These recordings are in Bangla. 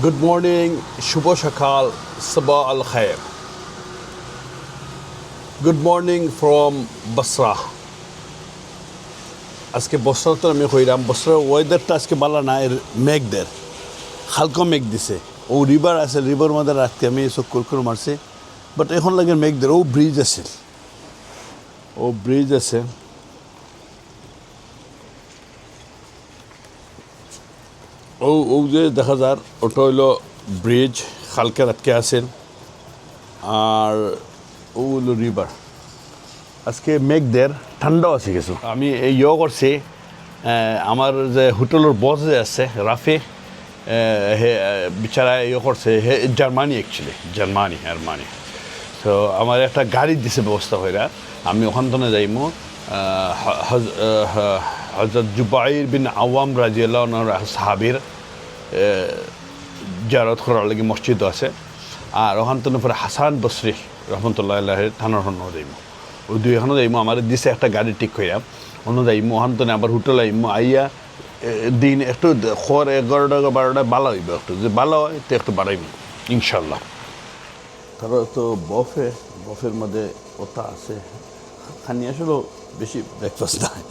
Good morning, Shubho Shakal, Sabah al Khair. Good morning from Basra. আজকে বসরা তো আমি কইরাম বসরার ওয়েদারটা আজকে ভালো না মেঘদের হালকা মেঘ দিছে ও রিভার আছে রিভার মধ্যে রাখতে আমি এসব কুরকুর মারছি বাট এখন লাগে মেঘদের ও ব্রিজ আছে ও যে দেখা যার ওটা হইলো ব্রিজ হালকা রাতকে আছেন আর ও হইলো রিভার আজকে মেঘদের ঠান্ডাও আছে কিছু আমি এই করছি আমার যে হোটেলের বস যে আছে রাফি হে বিচারা করছে হে জার্মানি অ্যাকচুয়ালি জার্মানি তো আমার একটা গাড়ি দিছে ব্যবস্থা হইরা আমি ওখান থেকে যাইমু হযরত জুবাইর বিন আওয়াম রাদিয়াল্লাহু আনহু সাহাবীর জিয়ারত করার লাগি মসজিদ আছে আর ওখান থেকে পরে হাসান বসরি রহমতুল্লাহ আলাইহি থানার হন যাইমু ওই দুই এখনও যাইমু আমার দিছে একটা গাড়ি ঠিক কইরা অন্য যাইমু ওখান থেকে আবার হোটেল আইমু আইয়া দিন একটু খর 11টা 12টা ভালো হইব একটু যে ভালো হয় তো একটু বাড়াইমু ইনশাল্লাহ তারপর তো বফের মধ্যে ওটা আছে খানি আসলে বেশি ব্রেকফাস্ট নাই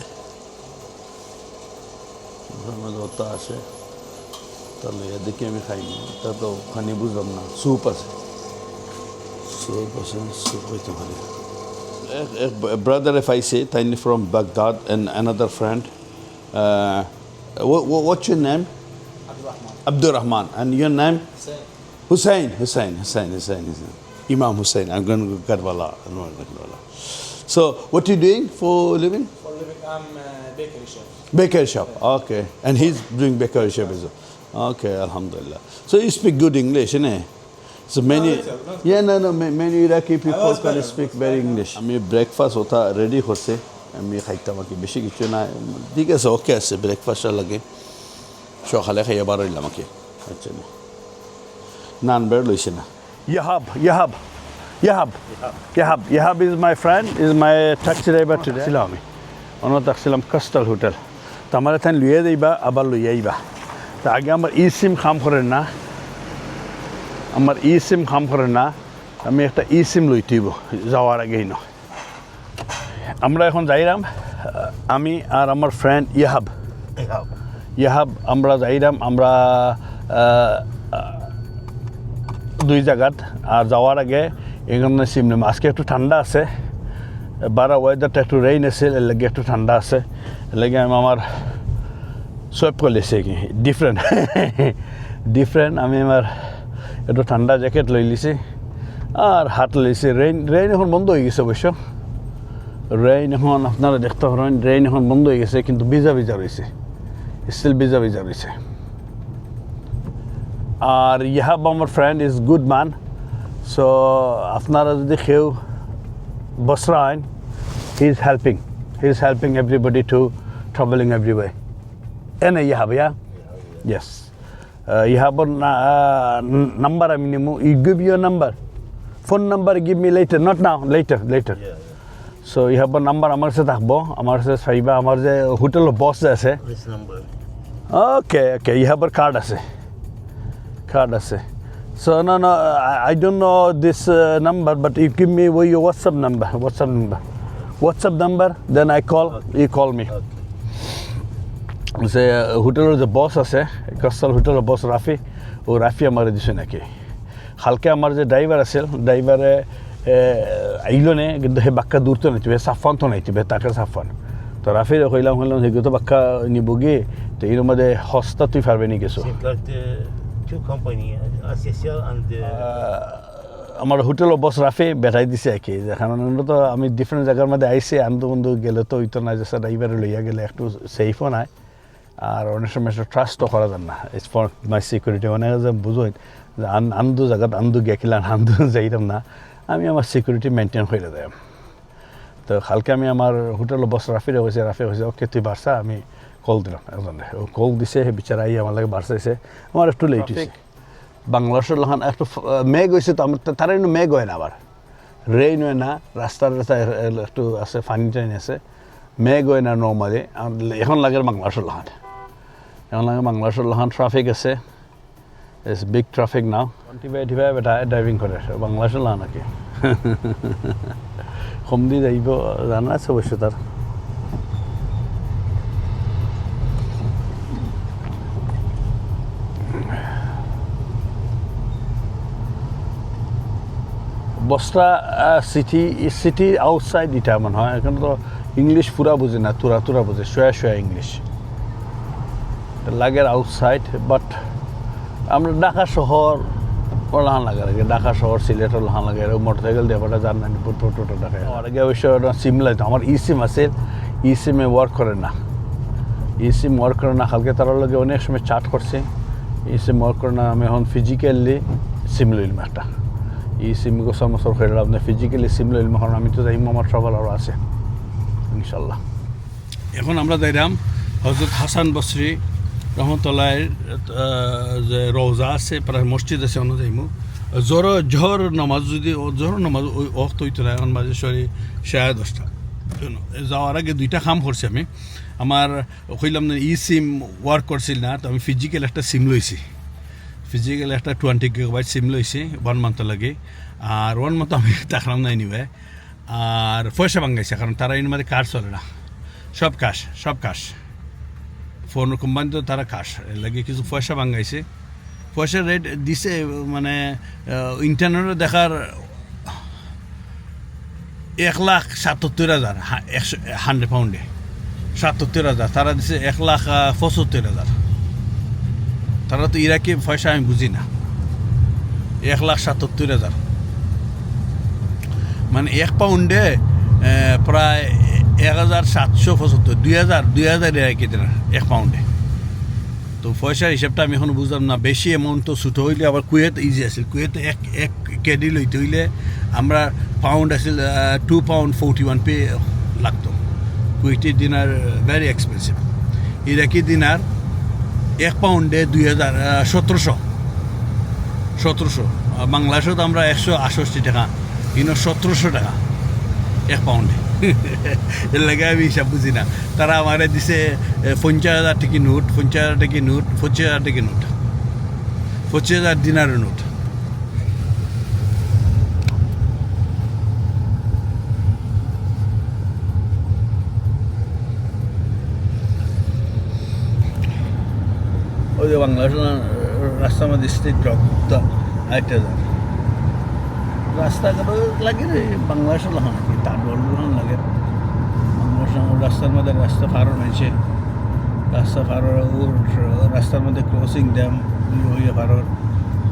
বফের মধ্যে ওটা আছে তাহলে এদিকে আমি খাইনি তা তো খানি বুঝলাম না স্যুপ আছে স্যুপ হইতে পারে a brother if I say tiny from Baghdad and another friend what's your name Abdul Rahman and your name Hussein Imam Hussein I'm going to go Karbala so what are you doing for living I'm bakery chef okay and he's doing bakery chef as well okay alhamdulillah so you speak good English innit so many many Iraqi people can speak very English আমি ব্রেকফাস্ট ওটা রেডি করছে আমি খাইতাম আর কি বেশি কিছু না ঠিক আছে ওকে আছে ব্রেকফাস্টটা লাগে সকালে খাইয়া বার হইলাম আমাকে আচ্ছা নান বের লইছে না Yahab is my friend is my taxi driver today ছিলাম আমি অন্য থাকছিলাম কাস্টাল হোটেল তো আমার এখানে লুয়ে যাইবা আবার লইয়া আইবা তা আগে আমার সিম কাম করেন না আমি একটা সিম লইতেইব যাওয়ার আগেই না আমরা এখন যাইরাম আমি আর আমার ফ্রেন্ড ইয়াহাব আমরা যাইরাম আমরা দুই জায়গাত আর যাওয়ার আগে এখানে সিম নেব আজকে একটু ঠান্ডা আছে ওয়েদারটা একটু রেইন আছে এর লাগে একটু ঠান্ডা আছে এর লাগে আমি আমার সোয়েপ করে লেছে কি ডিফারেন্ট আমি আমার একটু ঠান্ডা জ্যাকেট লই লিছি আর হাত লইছি রেইন এখন বন্ধ হয়ে গেছে অবশ্য রেইন এখন আপনারা দেখতে পারেন রেইন এখন বন্ধ হয়ে গেছে কিন্তু ভিজা রয়েছে স্টিল ভিজা রয়েছে আর ইয়াহাব আমার friend is good man so আপনারা যদি কেউ বসরা আইন he is helping everybody to traveling every way এনে ইয়াহাব yes Yahab's number I mean you give your number phone number give me later not now later so Yahab's number আমার সাথে থাকবো আমার সাথে সাইবা আমার যে হোটেলের বস আছে this number okay Yahab's card আছে so no I don't know this number but you give me your WhatsApp number then I call you call me যে হোটেলের যে বস আছে কাস্টাল হোটেলের বস রাফি আমার দিছে নাকি হালকা আমার যে ড্রাইভার আছিল ড্রাইভারে আইলো নে কিন্তু সেই বাক্কা দূর তো নাইতিবে সাফান তো নাইতিবে তাকে সাফান তো রাফিরে কইলাম সেগুলো তো বাক্কা নিবগি তো এর মধ্যে হস্তা তুই পারবে নি কিছু two company Associal and আমার হোটেলের বস রাফি বেটাই দিছে আর কি কারণ তো আমি ডিফারেন্ট জায়গার মধ্যে আইসি আনন্দ বন্ধু গেলে তো ওইতো না যে ড্রাইভারে লইয়া গেলে একটু সেফও নাই আর অনেক সময় ট্রাস্টও করা যান না ইটস ফর মাই সিকিউরিটি অনেক বুঝোই যে আন্দু জায়গাত আন্দু গেছিলাম আন্দু যাইতাম না আমি আমার সিকিউরিটি মেনটেন করে দেয় তো কালকে আমি আমার হোটেলের বস রাফি হয়েছে ওকে তুই বাড়ছা আমি কল দিলাম একজনে ও কল দিছে সে বিচারা আই আমার লাগে বাড়ছাইছে আমার একটু লেট হয়েছে বাংলাদেশের লখান একটু মেঘ হয়েছে তো আমার তারা একটু মেঘ হয় না আবার রেইন হয় না রাস্তার একটু আছে ফানি টাইন আছে মেঘ হয় না নর্মালি এখন লাগে বাংলাদেশের লখান ট্রাফিক আছে It's big traffic now. 25 এটা ড্রাইভিং করে বাংলাদেশে না নাকি কম দিয়ে যাইব জানা আছে অবশ্য তার বস্ত্রা সিটি আউটসাইড এটা মনে হয় এখানে তো ইংলিশ পুরা বুঝে না তুরা বুঝে শোয়া ইংলিশ লাগের আউটসাইড বাট আমরা ঢাকা শহর লাহান লাগে আগে ঢাকা শহর সিলেট লাহান লাগে মোটরসাইকেল দিয়ে ওটা জান না টোটো ঢাকায় আমার আগে অবশ্য সিম লাগতো আমার সিম আছে সিমে ওয়ার্ক করে না সিম ওয়ার্ক করে না কালকে তার লগে অনেক সময় চাট করছে সিম ওয়ার্ক করে না আমি এখন ফিজিক্যালি সিম লইলাম একটা সিম গোসর মসর খেয়ে আপনি ফিজিক্যালি সিম লইলাম কারণ আমি তো যাই আমার ট্রাভেল আরও আছে ইনশাল্লাহ এখন আমরা যাইলাম হজরত হাসান বসরি রহমতুল্লাহ যে রওজা আছে প্রায় মসজিদ আছে অন্য যাইমু জোর নামাজ যদি জোর নামাজ ওই অক্ত হইতো না এখন মাঝে সরি 10:30 যাওয়ার আগে দুইটা কাম করছি আমি আমার কইলাম না সিম ওয়ার্ক করছিল না তো আমি ফিজিক্যাল একটা সিম লইছি ফিজিক্যাল একটা 20 GB সিম লইছি 1 মান্থ লাগে আর 1 মান্থ আমি তাকলাম নাই নিবে আর পয়সা ভাঙাইছে কারণ তারা এর মধ্যে কাজ চলে না সব কাশ ফোন কোম্পানি তো তারা কাশ এর লাগে কিছু পয়সা ভাঙাইছে পয়সার রেট দিছে মানে ইন্টারনেটে দেখার 1,77,000 100 পাউন্ডে 77,000 তারা দিছে 1,75,000 তারা তো ইরাকি পয়সা আমি বুঝি না 1,77,000 মানে 1 পাউন্ডে প্রায় 1,775 2,000 ইরাকি দিন 1 পাউন্ডে তো পয়সার হিসাবটা আমি এখন বুঝলাম না বেশি অ্যামাউন্ট তো ছোটো হইলে আবার কুয়েত ইজি আছিল কুয়েতে এক কেডি লইতে হইলে আমরা পাউন্ড আছিল 2 pound 41 পে লাগতো কুয়েটি দিনার ভেরি এক্সপেন্সিভ ইরাকি দিনার 1 পাউন্ডে 1700 বাংলাদেশত আমরা 168 টাকা কিন্তু 1700 টাকা 1 পাউন্ডে এর লাগে আমি হিসাব বুঝি না তারা আমারে দিছে 50,000 টাকি নোট 50,000 টাকি নোট 25,000 টাকি নোট 25,000 দিনারের নোট ওই যে বাংলাদেশ রাস্তার মধ্যে স্ট্রিট ডগ তো আরেকটা রাস্তাঘাট লাগে রে বাংলাদেশে লাগানো নাকি তার বললাম লাগে রাস্তার মধ্যে রাস্তা ফারো হয়েছে রাস্তা ফারো রাস্তার মধ্যে ক্রসিং ড্যাম হইয়া ফারোর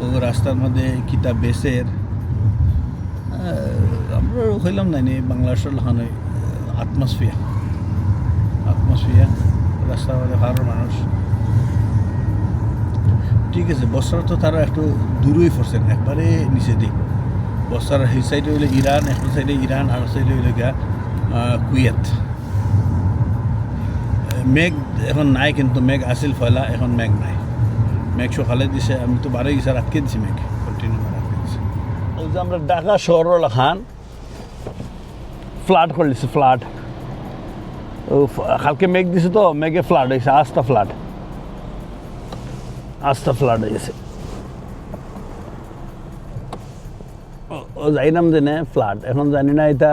ও রাস্তার মধ্যে কিতাব বেসের আমরা হইলাম না নি বাংলাদেশের লাগানো আত্মসফিয়া রাস্তার মধ্যে ফারোর মানুষ ঠিক আছে বছর তো তারা একটু দূরই পড়ছেন একবারে নিচে দিক বছর এই সাইডে হইলে ইরান একটা সাইডে ইরান আর সাইডে হইলে গিয়া কুয়েত মেঘ এখন নাই কিন্তু মেঘ আসিল ফয়লা এখন মেঘ নাই মেঘ সকালে দিছে আমি তো বারো গেছে রাতকে দিছি মেঘ কন্টিনিউ রাতকে দিছি ওই যে আমরা ঢাকা শহর লাখান ফ্লাড করে দিছে ফ্লাড কালকে মেঘ দিছে তো মেঘে ফ্লাড হয়েছে আস্তা ফ্লাড হয়েছে ও যাইলাম যে না ফ্লাড এখন জানি না এটা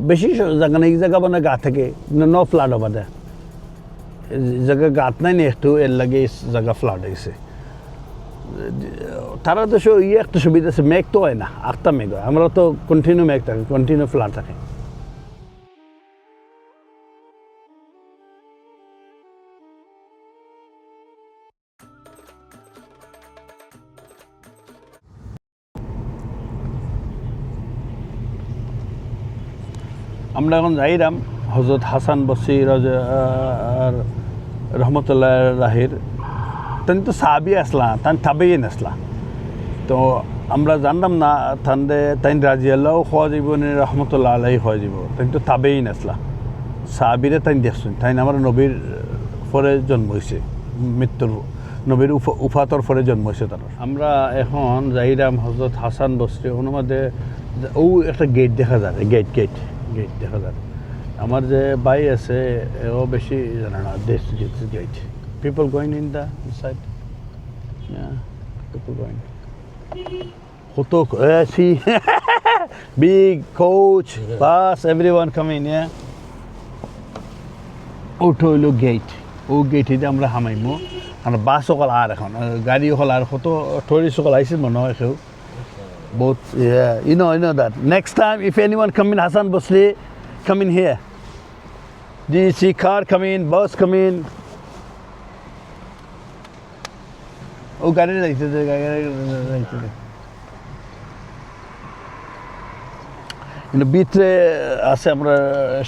বেশি জায়গা নেই জায়গা মানে গা থেকে ন ফ্লাড হবা দেয় জায়গা গাত নাই নি একটু এর লাগে জায়গা ফ্লাড হয়েছে তারা তো একটা সুবিধা আছে মেঘ তো হয় না আটটা মেঘ হয় আমরা তো কন্টিনিউ মেঘ থাকে কন্টিনিউ ফ্লাড থাকে আমরা এখন যাইলাম হজরত হাসান বসরি রহমতুল্লাহ রাহির তান তো সাহাবি আসলা তান তাবেইন আসলা তো আমরা জানলাম না তান্দে তাইন রাজিয়াল্লাহ খাওয়া যাব নি রহমতুল্লাহ আলাহি খাওয়া যাব তাই তো তাবেইন আসলা সাহাবিরে তাই দেখছেন তাই আমার নবীর পরে জন্ম হয়েছে মৃত্যুর নবীর উফাতর পরে জন্ম হয়েছে তার আমরা এখন যাইলাম হজরত হাসান বসরি ওর মধ্যে ও একটা গেট দেখা যায় গেট দেখা যায় আমার যে ভাই আছে ও বেশি জানে না this gate people going in the side Yeah, people going. Hoto, see, big coach, bus, everyone coming, yeah. ওটো হইলো গেট ও গেটে আমরা হামাইমো আর বাস সকল আর এখন গাড়ি সকল আর কত টুরিস্ট সকল আইসিল মনে হয় কেউ বহুত you know that next time if anyone come in Hassan Basri come in here do you see car come in bus come in ও গাড়ি যাইতেছে কিন্তু ভিতরে আছে আমরা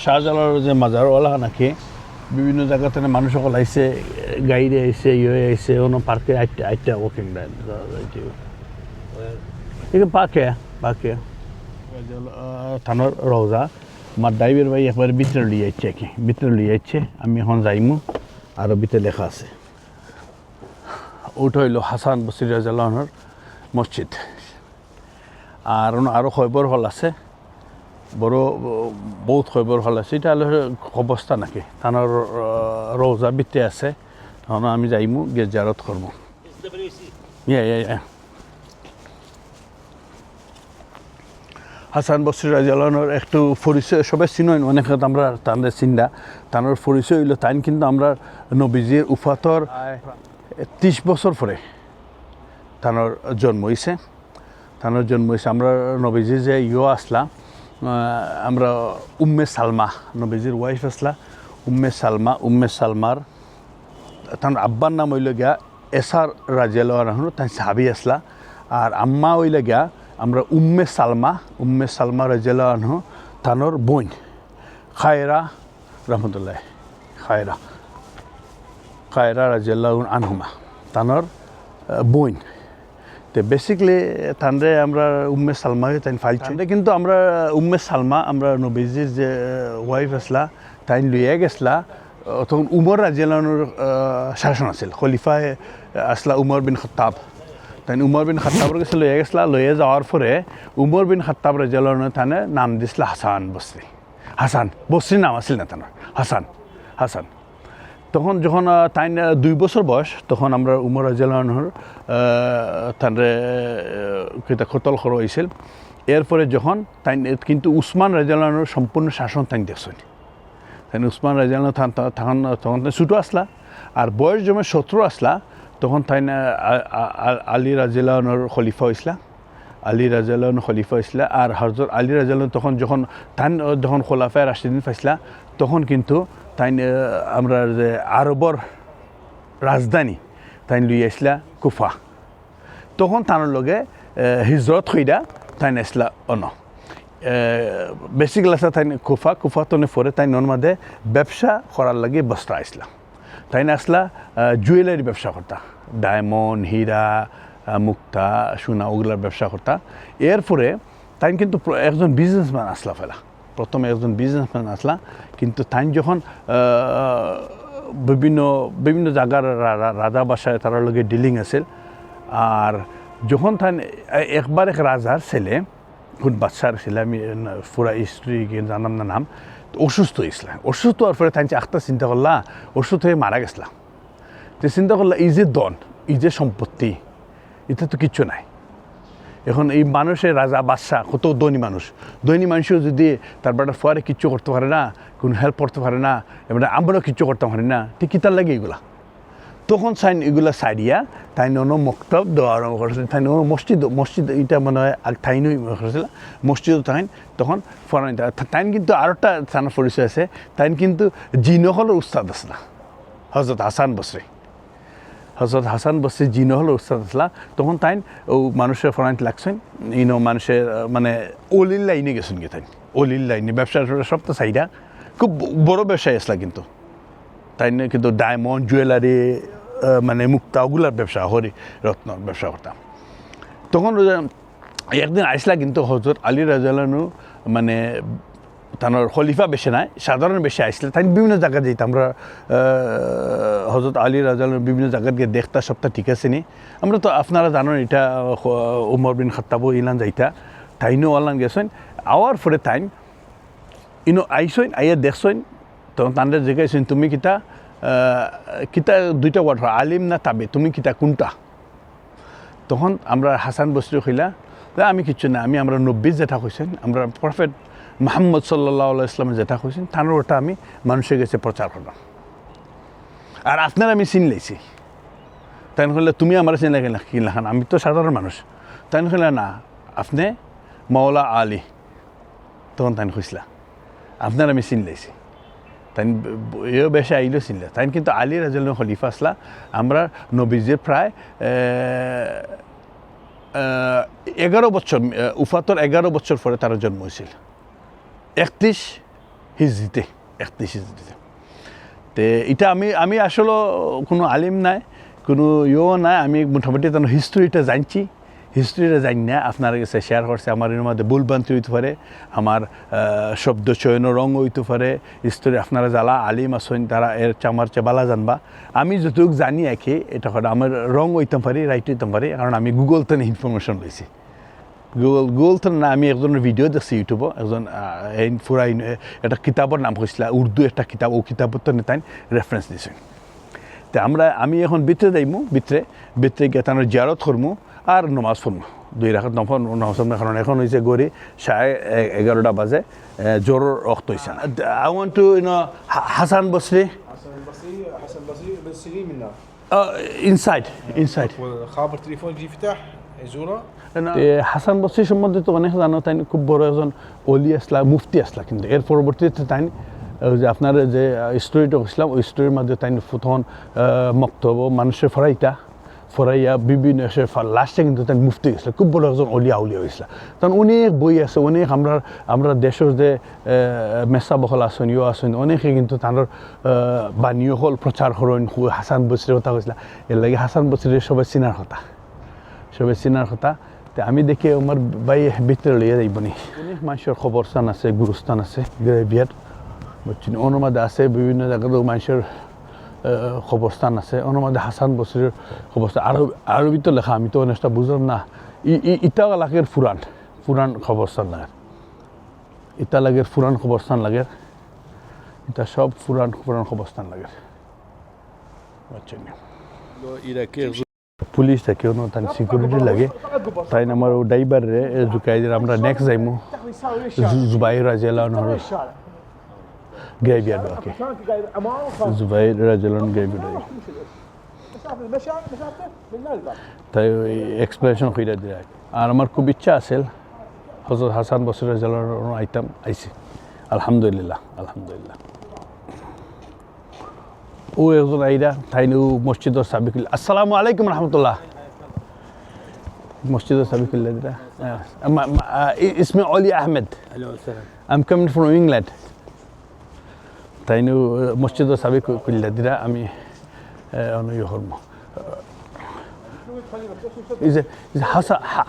শাহজালাল যে মাজারওয়ালা নাকি বিভিন্ন জায়গা থেকে মানুষ সকল আইসে গাড়ি আইসে ইয়ে আইসে কোনো পার্কে আইটা ওয়াকিং এখানে পার্কে থানোর রওজা আমার ড্রাইভার ভাই একবার ভিতরে লিয়ে যাচ্ছে কি ভিতরে লিয়ে যাচ্ছে আমি এখন যাইমু আরও ভিতরে লেখা আছে ওটা হইল হাসান বসরি রাদিয়াল্লাহু মসজিদ আর আরও খয়বর হল আছে বড় বহুত খবর হল আছে এটা হলো অবস্থা নাকি তানোর রোজা বিতে আছে এখন আমি যাইমু গিয়ে জিয়ারত করবো হাসান বসরি রাদিয়াল্লাহুর একটু পরিচয় সবাই চিনই অনেক আমরা তাদের চিন্তা তানোর পরিচয় হইল তাই কিন্তু আমরা নবীজির উফাতর 30 বছর পরে তানোর জন্ম হয়েছে আমরা নবীজি যে আসলা আমরা উম্মে সালমা নবীজির ওয়াইফ আসলা উম্মে সালমার তার আব্বার নাম হইল গিয়া এসার রাদিয়াল্লাহু আনহু তাই সাহাবী আসলা আর আম্মা হইল গিয়া আমরা উম্মে সালমা রাদিয়াল্লাহু আনহু তানোর বোন খায়রা রহমতুল্লাহ খায়রা রাদিয়াল্লাহু আনহুমা তানোর বোন তো বেসিকলি তানরে আমরা উম্মে সালমা তাই ফাইলছি কিন্তু আমরা উম্মে সালমা আমরা নবীজির যে ওয়াইফ আসলা তাই লইয়া গেছলা তখন উমর রাদিয়াল্লাহুর শাসন আছিল খলিফায় আসলা উমর বিন খাত্তাব তাই উমর বিন খাত্তাবর কাছে লইয়া গেছলা লইয়া যাওয়ার পরে উমর বিন খাত্তাব রাদিয়াল্লাহু তানে নাম দিছিল হাসান বসরি নাম আছিল না তানোর হাসান তখন যখন তাই 2 বছর বয়স তখন আমরা উমর রাদিয়াল্লাহুর তানরে কিতা কতল করা হয়েছিল এরপরে যখন তাই কিন্তু উসমান রাদিয়াল্লাহুর সম্পূর্ণ শাসন তাই দেখছেন তাই উসমান রাদিয়াল্লাহু তখন ছোটো আসলা আর বয়স যখন 17 আসলা তখন তাই আলী রাদিয়াল্লাহুর খলিফা হইসলা আর হযরত আলী রাদিয়াল্লাহু তখন যখন খোলাফায়ে রাশিদিন ফাইসলা তখন কিন্তু তাই আমরা যে আরবর রাজধানী তাই লই আসলা কুফা তখন তার লগে হিজরত হইয়া তাই আসলা বেসিক্যালি আসলা তাই কুফা তনে পরে তাই নর্মাদে ব্যবসা করার লাগে বস্ত্র আসলা তাই আসলা জুয়েলারি ব্যবসা করতা ডায়মন্ড হীরা মুক্তা সোনা ওগুলার ব্যবসা করতা এরপরে তাই কিন্তু একজন বিজনেসম্যান আসলা প্রথমে একজন বিজনেসম্যান আসলা কিন্তু তাই যখন বিভিন্ন জায়গার রাজা বাসায় তার লগে ডিলিং আছিল আর যখন তাই একবার এক রাজার ছেলে খুব বাচ্চার ছেলে আমি পুরা হিস্ট্রি জানাম না নাম অসুস্থ হওয়ার পরে তাই একটা চিন্তা করলা অসুস্থ হয়ে মারা গেছলা তো চিন্তা করলা এই যে সম্পত্তি এটা তো কিচ্ছু নাই এখন এই মানুষের রাজা বাদশা কত ধনী মানুষও যদি তার বেটার ফোয়ারে কিচ্ছু করতে পারে না কোনো হেল্প করতে পারে না এবার আমরাও কিচ্ছু করতে পারি না ঠিক কিতার লাগে এগুলা তখন এগুলা সাইডিয়া তাই মক্তব দেওয়া আরম্ভ করেছিল তাই মসজিদ এটা মনে হয় তাই করেছিল মসজিদ তখন ফরান তাই কিন্তু আরও একটা স্থানের পরিচয় আছে তাই কিন্তু জিনহলের উস্তাদ আছে না হযরত হাসান বসরি জিনহলের উস্তাদ আসলা তখন তাই ও মানুষের ফরাইন লাগছেন মানুষের মানে অলির লাইনে গেছেন কি তাই অলির লাইনে ব্যবসা সব তো চাহিদা খুব বড় ব্যবসায়ী আসলা কিন্তু তাই কিন্তু ডায়মন্ড জুয়েলারি মানে মুক্তা ওগুলার ব্যবসা হরি রত্নর ব্যবসা করতাম তখন একদিন আইসলা কিন্তু হযরত আলী রাদিয়াল্লাহু মানে তার খলিফা বেশি নাই সাধারণ বেশি আইসলে তাই বিভিন্ন জায়গা যেত আমরা হযরত আলী রাদিয়াল্লাহু বিভিন্ন জায়গা গিয়ে দেখতা সবটা ঠিক আছে নি আমরা তো আপনারা জানেন এটা উমর বিন খাত্তাবও ইলান যাইতা তাইনও আল্লাহ গেছেন আওয়ার পরে তাই আইসেন আইয়া দেখছেন তখন তাদের জিজ্ঞাসেন তুমি কিতা দুইটা ওয়ার্ড আলিম না তাবে তুমি কিতা কোনটা তখন আমরা হাসান বসরি কইলা আমি কিচ্ছু না আমি আমরা নব্বী যেটা কইছেন আমরা প্রফেট মুহাম্মদ সাল্লাল্লাহু আলাইহি ইসলামে যেটা কইছেন তার ওটা আমি মানুষের কাছে প্রচার করলাম আর আপনার আমি চিন লাইছি তাই হলে তুমি আমার চিনে গেলে কি লেখান আমি তো সাধারণ মানুষ তাই হলে না আপনি মাওলা আলী তখন তাই খুঁজলা আপনার আমি চিন লাইছি তাই এও বেশি আইলেও চিনলে তাই কিন্তু আলী রাজিয়াল্লাহু খলিফা আসলা আমরা নবীজির প্রায় 11 বছর উফাতর 11 বছর পরে তার জন্ম হয়েছিল 31 হিজরিতে তে এটা আমি আসলে কোনো আলিম নাই কোনো নাই আমি মোটামুটি তার হিস্ট্রিটা জানছি হিস্ট্রিটা জানি না আপনার কাছে শেয়ার করছে আমার এর মধ্যে ভুলভ্রান্তি হইতে পারে আমার শব্দ চয়নের রং হইতে পারে হিস্ট্রি আপনারা যারা আলিম আছেন তারা এর আমার চেবালা জানবা আমি যতটুকু জানি একে এটা কথা আমার রং হইতে পারি রাইট হইতে পারি কারণ আমি গুগল থেকে ইনফরমেশন লইছি গুগল থেকে না আমি একজনের ভিডিও দেখছি ইউটিউবে একজন পুরা একটা কিতাবের নাম কইছিল উর্দু একটা কিতাব ও কিতাবত তাই রেফারেন্স দিছে তো আমি এখন ভিতরে যাইমু ভিতরে গিয়ে তার জিয়ারত করমু আর নমাজ পড়মু 2 রাকাত নফল নামাজ পড়মু কারণ এখন হইছে গড়ি 11:30 বাজে জোর রক্ত হইছে I want to Hasan Basri حسن بصري بس سليم منا inside خابر تليفون يجي يفتح يزوره Hasan Basri সম্বন্ধে তো অনেক জানো তাই খুব বড় একজন ওলি আসলা মুফতি আসলা কিন্তু এর পরবর্তীতে তাই যে আপনার যে স্টোরিটা বলছিলাম ওই স্টোরির মধ্যে তাই তখন মক্তব্য মানুষের ফরাইয়া বিভিন্ন লাস্টে কিন্তু তাই মুফতি গেছিল খুব বড় একজন অলিয়া হয়েছিল তখন অনেক বই আছে অনেক আমরা দেশের যে মেসা বহল আছেন আছেন অনেকে কিন্তু তার বাণী হল প্রচার করেন হাসান বসরির কথা কৈছিল এর লাগে হাসান বসরির সবাই চিনার কথা তো আমি দেখি আমার বাই ভিতরে লইয়া যাইব নি অনেক মানুষের খবরস্থান আছে গুরুস্থান আছে গ্রেভিয়ার বুঝছেন অনুমাদে আছে বিভিন্ন জায়গাতেও মানুষের খবরস্থান আছে অনুমাদে হাসান বসরির খবরস্থান আরবিতে লেখা আমি তো অনেকটা বুঝলাম না ইটা লাগের পুরান খবরস্থান লাগে ইটা লাগের পুরান খবরস্থান লাগে এটা সব পুরান খবরস্থান লাগে বুঝছেন পুলিশ থাকে তার সিকিউরিটি লাগে তাই আমার ও ড্রাইভারে ঢুকাই দিয়ে আমরা নেক্সট যাইমু জুবাইর রাজিয়াল্লাহু গ্রেভিয়ার্ড ওকে জুবাইর রাজিয়াল্লাহু গ্রেভিয়ার্ড তাই এক্সপ্লেনেশন কইরা দিয়ে আর আমার খুব ইচ্ছা আছিল হযরত হাসান বসরি রাজিয়াল্লাহু আইছি আলহামদুলিল্লাহ ও একজন আইরা তাইনু মসজিদের সাবিকুল আসসালামু আলাইকুম রহমতুল্লাহ মসজিদের সাবিকুল্লাহ দিরা ইসমে Oli Ahmed I am coming from England তাইনু মসজিদের সাবিকুল্লাহ দিরা আমি অনুয় হরম Is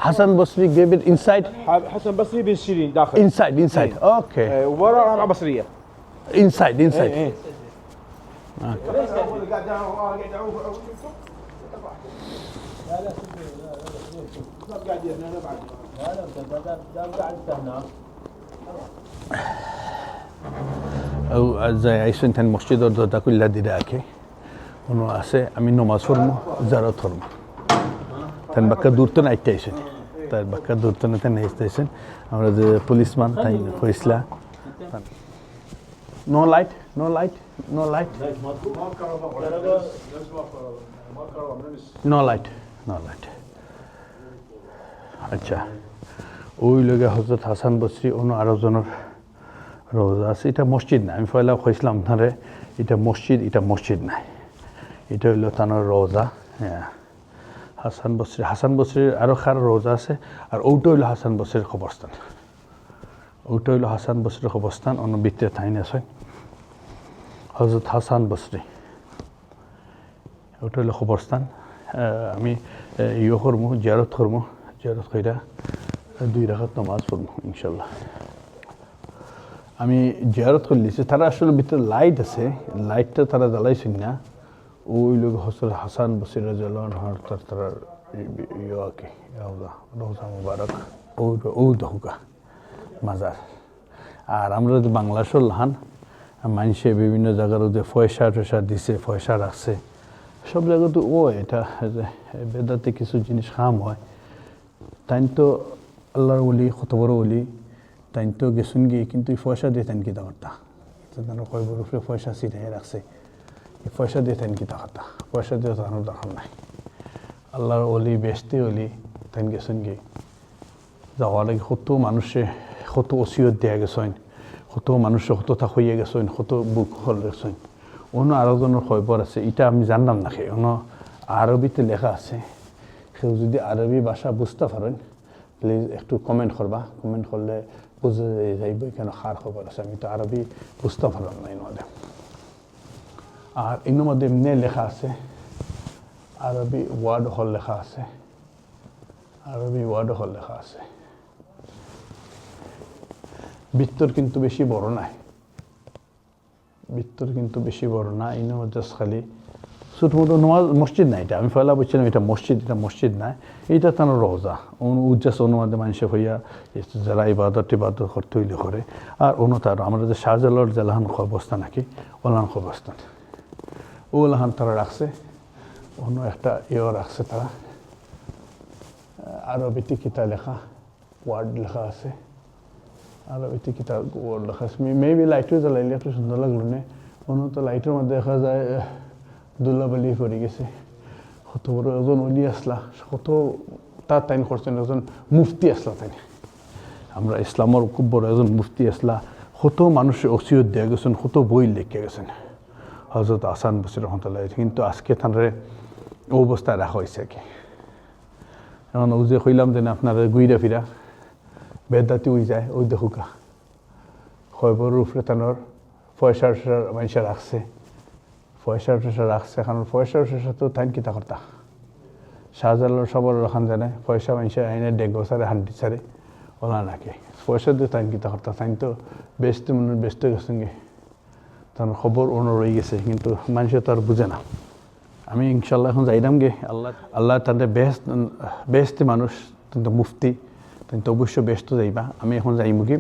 Hassan Basri gave it inside? حسن بصري بن شيرين داخل Inside. Okay. ورا رابعه بصريه Inside. আইসেন তেন মসজিদর দরজা খুললা দিরা আঁকে কোনো আছে আমি নমাজ পড়মু জারত করমু তেন বাক্কা দূর তো নাইতে আইসেন তার বাক্কা দূর তো নাইতে আইসেন আমরা যে পুলিশমান তাই কইসলা No light. আচ্ছা ওই লগে হযরত হাসান বসরি অন্য আরো জনের রোজা আছে এটা মসজিদ না আমি পয়লা কইছিলাম আপনারে এটা মসজিদ নাই এটা হইলো তানোর রোজা হ্যাঁ হাসান বসরির আরো খার রোজা আছে আর ওটা হইলো হাসান বসরির কবরস্থান অন্য ভিতরে ঠাইন আছে হযরত হাসান বসরি ওটা হইলো কবরস্থান আমি জিয়ারত কইরা 2 রাকাত নামাজ পড়মু ইনশাআল্লাহ আমি জিয়ারত করলিছি তারা আসলে ভিতরে লাইট আছে লাইটটা তারা জ্বালাইছেন না ওই লোক হযরত হাসান বসরি রাদিয়াল্লাহু আনহু তারা ইয়াকে রোজা মুবারক ও দহুকা মাজার আর আমরা যে বাংলাদেশের লাহান মানুষে বিভিন্ন জায়গার যে পয়সা দিছে পয়সা রাখছে সব জায়গায় তো এটা যে বেদাতে কিছু জিনিস খাম হয় তাই তো আল্লাহর ওলি কত বড় ওলি তাই তো গেছুন গিয়ে কিন্তু পয়সা দিয়ে তাই কিতা করতা তারা কয় বড় উপরে পয়সা ছিটাই রাখছে এই পয়সা দিয়ে তাই কিতা করতা পয়সা দিয়ে তার দরকার নাই আল্লাহর ওলি বেস্তি ওলি তাই গেছুন গিয়ে যাওয়ার লাগে কত মানুষে কত ওসিয়ত দেয়া গেছেন কত মানুষে কতটা হইয়া গেছেন কত বুক হল গেছেন অন্য আরেকজনের খবর আছে এটা আমি জানলাম না অন্য আরবিতে লেখা আছে কেউ যদি আরবি ভাষা বুঝতে পারেন প্লিজ একটু কমেন্ট করবা কমেন্ট করলে বুঝে যাইব কেন কার খবর আছে আমি তো আরবি বুঝতে পারলাম না এর মধ্যে আর এর মধ্যে এমনি লেখা আছে আরবি ওয়ার্ড হল লেখা আছে আরবি ওয়ার্ড হল লেখা আছে বৃত্তর কিন্তু বেশি বড় নাই বৃত্তর কিন্তু বেশি বড় না ইনো জাস্ট খালি ছোটো মোটো নমাজ মসজিদ না এটা আমি ফেলা বলছিলাম এটা মসজিদ নাই এইটা তার রোজা উজ্জাস অনুমাদে মানুষে হইয়া যারা ইবাদত করতে হইলে করে আর তার আমরা যে শাহজালাল জালাহান অবস্থান নাকি ওলাহান অবস্থান ওলাহান তারা রাখছে অন্য একটা রাখছে তারা আরবিতে কিতা লেখা ওয়ার্ড লেখা আছে আরবিতে কিতা ওয়ার্ড লেখা আছে মেবি লাইটও জ্বালাইলে একটু সুন্দর লাগলো না অন্য তো লাইটের মধ্যে দেখা যায় দুল্লাবালি পড়ে গেছে কত বড় একজন অলি আসলা কত তার তাইন করছেন একজন মুফতি আসলা তাই আমরা ইসলামের খুব বড় একজন মুফতি আসলা কত মানুষের ওসিয়ত দেওয়া গেছেন কত বই লেখে গেছেন হজরত আসান বসির রহমতুল্লাহ কিন্তু আজকে তাঁরে অবস্থায় রাখা হয়েছে আর কি এখন ও যে কইলাম যে আপনারা গুইরা ফিরা বেদাতি উই যায় ওই দেখুকা খবর উপরে তানোর পয়সা মানুষের রাখছে পয়সা রাখছে কারণ পয়সা তো তাই কিতা করতা শাহজালাল সবর রাখান জানে পয়সা মানুষের আইনে ডেগো সারে হান্ডি সারে ওলা নাকি পয়সা দিয়ে তাই কিতা করতা তাই তো ব্যস্ত মনে ব্যস্ত গেছেন গে তার খবর অন্য রয়ে গেছে কিন্তু মানুষের তো আর বুঝে না আমি ইনশাল্লাহ এখন যাইলাম গে আল্লাহ তাদের বেস্ট মানুষ তো মুফতি তাই তো অবশ্যই ব্যস্ত যাইবা আমি এখন যাইমু কি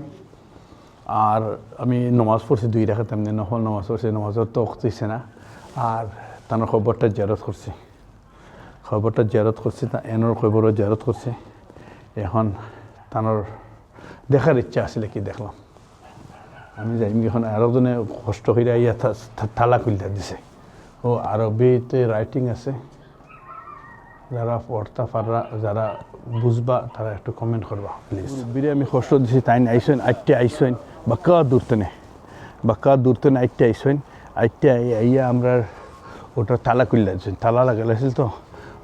আর আমি নমাজ পড়ছি 2 রাকাত তেমনি নফল নমাজ পড়ছি নমাজও তো উঠতেছে না আর তার খবরটা জিয়ারত করছি তা এনর খবরও জিয়ারত করছি এখন তার দেখার ইচ্ছা আসলে কি দেখলাম আমি যাইম এখন আরেকজনে কষ্ট করে ইয়া তালা খুলতে দিছে ও আরবিতে রাইটিং আছে যারা পড়তা পাররা যারা বুঝবা তারা একটু কমেন্ট করবা প্লিজ বিরে আমি কষ্ট দিছি তাই আইসেন আইসেন বাক্কা দূরতে আইসেন আইয়া আমরা ওটা তালা খুললে আছেন তালা লাগাইছিল তো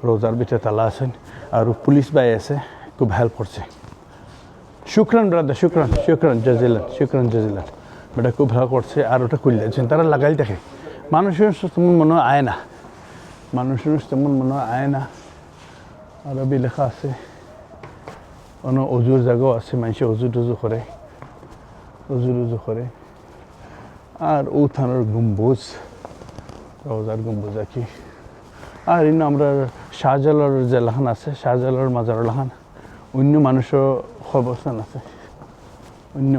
রোজার ভিতরে তালা আছেন আর পুলিশ ভাই আছে খুব হেল্প করছে শুক্রান ব্রাদার শুক্রান জাজিলান বেটা খুব হেল্প করছে আর ওটা খুললে আছেন তারা লাগাই দেখে মানুষের তেমন মনে আয় না আরবি লেখা আছে অন্য অজুর জায়গাও আছে মানুষে অজু টজু করে আর ও থানার গম্বুজ রোজার গম্বুজ আর কি আর ইন আমরা শাহজালাল যে লাহান আছে শাহজালাল মাজার লাহান অন্য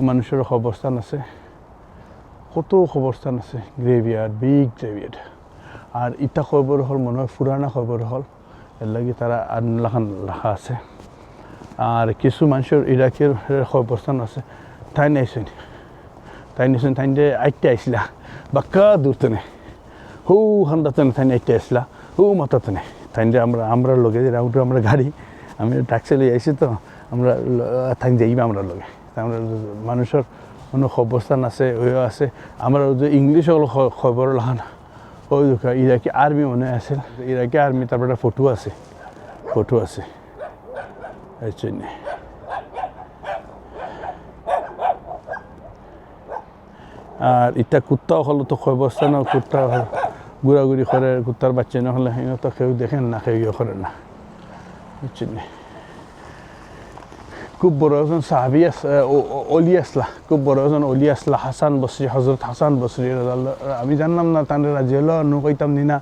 মানুষের খবরস্থান আছে কত খবরস্থান আছে গ্রেভিয়ার্ড বিগ গ্রেভিয়ার্ড আর ইটা খবর হল মনে হয় পুরানা খবর হল এর লাগে তারা আনলাখান লেখা আছে আর কিছু মানুষের ইরাকের খবরস্থান আছে তাই নিয়েছেন তাই আইতে আইসলা বাক্কা দূরতনে হৌ হান্দাতনে তাই আইতে আসলা হৌ মাতাতনে তাই আমরা লগে রাউন্ডে আমরা গাড়ি আমি ট্যাক্সি লই আইছি তো আমরা তাই যাইবা আমরা লগে আমরা মানুষের কোনো খবরস্থান আছে ওই আছে আমরা যে ইংলিশ হল খবর লাহান ওই ইরাকি আর্মি মনে আছে ইরাকি আর্মি তারপরে ফটো আছে এই জন্য আর এটা কুত্তাও হলো তো খবরস্থানও কুত্তা ঘোরাঘুরি করে কুত্তার বাচ্চা না হলে সিহঁত তো কেউ দেখেন না কেউ ইয়ে করে না এই জন্য খুব বড় একজন সাহাবি খুব বড় একজন অলি আসলা হজরত হাসান বসরি আমি জানলাম না তাদের রাজিয়াল্লাহ নু কইতাম নিনা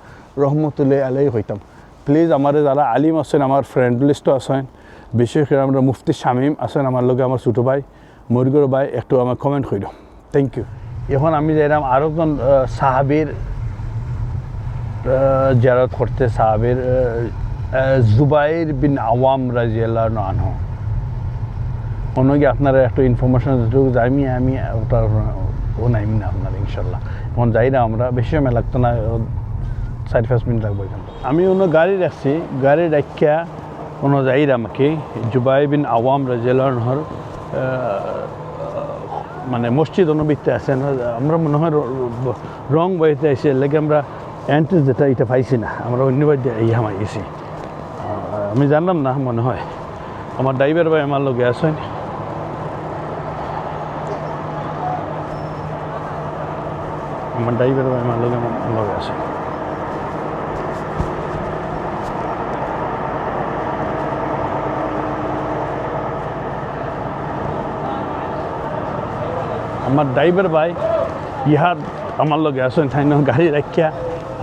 রহমতুল্লাহ আলাই কইতাম প্লিজ আমার যারা আলিম আছেন আমার ফ্রেন্ড লিস্টও আছেন বিশেষ করে আমরা মুফতি শামীম আছেন আমার লগে আমার ছোটো ভাই মরিগর ভাই একটু আমার কমেন্ট করিল থ্যাংক ইউ এখন আমি যাইলাম আরও একজন সাহাবির জিয়ারত করতে সাহাবের জুবাইর বিন আওয়াম রাদিয়াল্লাহু আনহু অনগে আপনারা একটু ইনফরমেশন যেটুকু আমি ওটা ও নাইম না আপনার ইনশাল্লাহ এখন যাই না আমরা বেশি সময় লাগতো না 4-5 মিনিট লাগবে এখানে আমি অন্য গাড়ি রাখছি গাড়ি রাখিয়া কোনো যাই আমাকে জুবাই বিন আওয়াম রাদিয়াল্লাহু আনহুর মানে মসজিদ অনুবৃত্তে আছেন আমরা মনে হয় রং বইতে এসে লেগে আমরা এন্ট্রেন্স যেটা এটা পাইছি না আমরা অন্য বাড়িতে এই হামাই গেছি আমি জানলাম না মনে হয় আমার ড্রাইভার ভাই আমার লোকে আসেন আমার ড্রাইভার ভাই আমার লোকে আসেন আমার ড্রাইভার ভাই ইহার আমার লগে আসেন তাই না গাড়ি রাখিয়া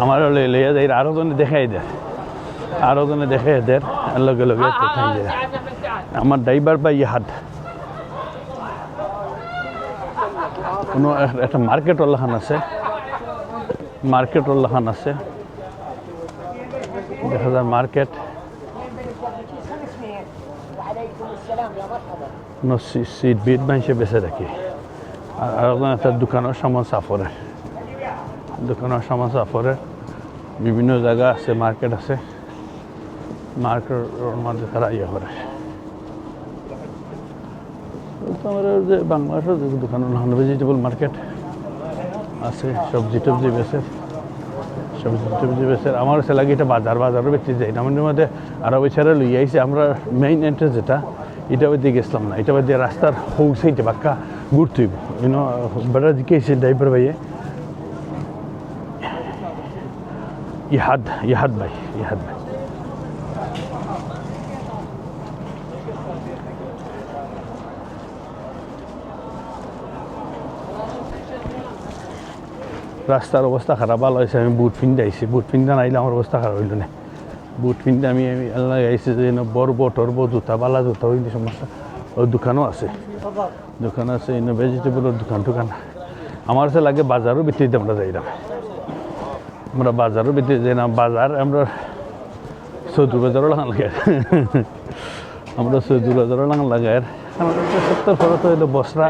আমার লইয়া যাই আরো জনে দেখাই দেয় আরো জনে দেখাই দেয় লগে লগে আমার ড্রাইভার ভাই ইহাদ কোনো একটা মার্কেট ওল্লাখান আছে দেখা যায় মার্কেট সিট বিট মাইসে বেঁচে রাখি আর একটা দোকানের সামান সাফরের বিভিন্ন জায়গা আছে মার্কেট আছে মার্কেটের মধ্যে তারা ইয়ে করে আমাদের যে বাংলাদেশের যে দোকান ভেজিটেবল মার্কেট আছে সবজি টবজি বেছে আমার সে লাগে এটা বাজারও বেশি যায় আমাদের মধ্যে আরও বেচারা লইয়া আইসে আমরা মেইন এন্ট্রেন্স যেটা এটা বাদ দিয়ে গেছিলাম না এটা বাদ দিয়ে রাস্তার হোক সেইটা বাক্কা ঘুরতে বেড়া জিজ্ঞেস ড্রাইভার ভাইয়ে ইহাদ ভাই রাস্তার অবস্থা খারাপ ভালো হয়েছে আমি বুট পিনতে আইসি বুট পিনতে নাইলে আমার অবস্থা খারাপ হইল না বুট পিনতে আমি আল্লাহ আইসি যে বরব জুতা বালা জুতা ওই সমস্যা ওই দোকানও আছে ভেজিটেবলের দোকান আমার সে লাগে বাজারও ভিত্তিতে আমরা যাইলাম আমরা বাজারও ভিত্তিতে যাই না বাজার আমরা চৌধুরী বাজারও লাগান লাগে আমরা চৌধুরী বাজারও লাগান লাগে আমাদের 70% হইলো বস্তা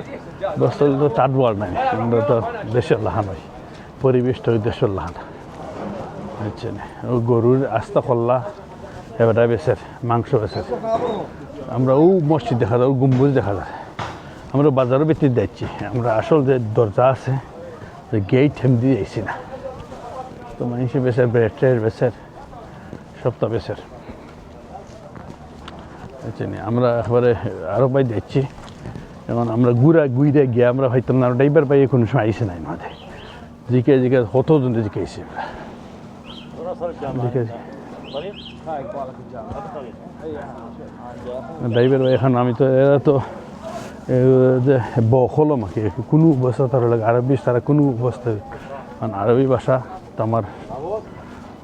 তো টাট বল নাই আমরা তো দেশের লাহান হয় পরিবেশটা ওই দেশের লাহান হচ্ছে না ও গরুর আস্তা খোল্লা এবার বেচের মাংস বেচের আমরা ও মসজিদ দেখা যায় ও গম্বুজ দেখা যায় আমরা বাজারও ভিত্তিতে যাচ্ছি আমরা আসল যে দরজা আছে যে গেট হেম দিয়ে যাইছি না তো মানুষ বেচের ব্রেড বেচের সপ্তাহ বেচের হচ্ছে না আমরা একবারে আরও পাই যাচ্ছি এখন আমরা ঘুরে গিয়ে আমরা হয়তো না ড্রাইভার পাই কোনো সময় আইসে নাই আমাদের জিকে কতজন জিকাইছি ড্রাইভার ভাই এখন আমি তো এরা তো যে বখলো আমাকে কোনো অবস্থা তার লাগে আরবি তারা কোনো অবস্থা কারণ আরবি ভাষা তো আমার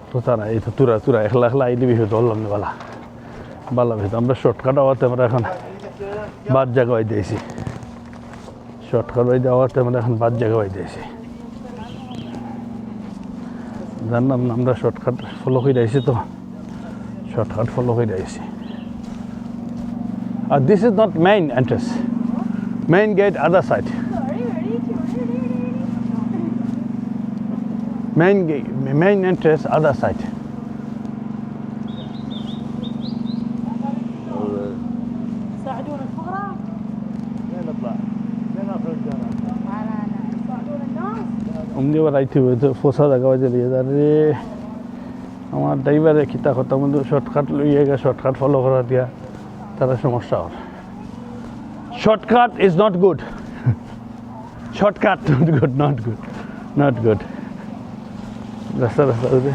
তো তারা এই তো তুরা একলা আইলে বেশি ধরলাম না বালা ভেদ আমরা শর্টকাট হওয়াতে আমরা এখন বাদ জায়গায় দিয়েছি আমরা এখন বাদ জায়গায় দিয়েছি জানলাম না আমরা শর্টকাট ফলো করে আইছি তো আর this is not main entrance main gate other side main entrance other side يساعدون الفقراء؟ لا نطلع لا ناخذ الجامعة يساعدون الناس؟ অমনি এবার আইতে হবে তো ফোসা জায়গা বাজে লিয়ে রে আমার ড্রাইভারে খিতা কথা মধ্যে শর্টকাট লইয়া গিয়ে শর্টকাট ফলো করা দিয়া তারা সমস্যা ওর shortcut is not good shortcut not good রাস্তা উঠে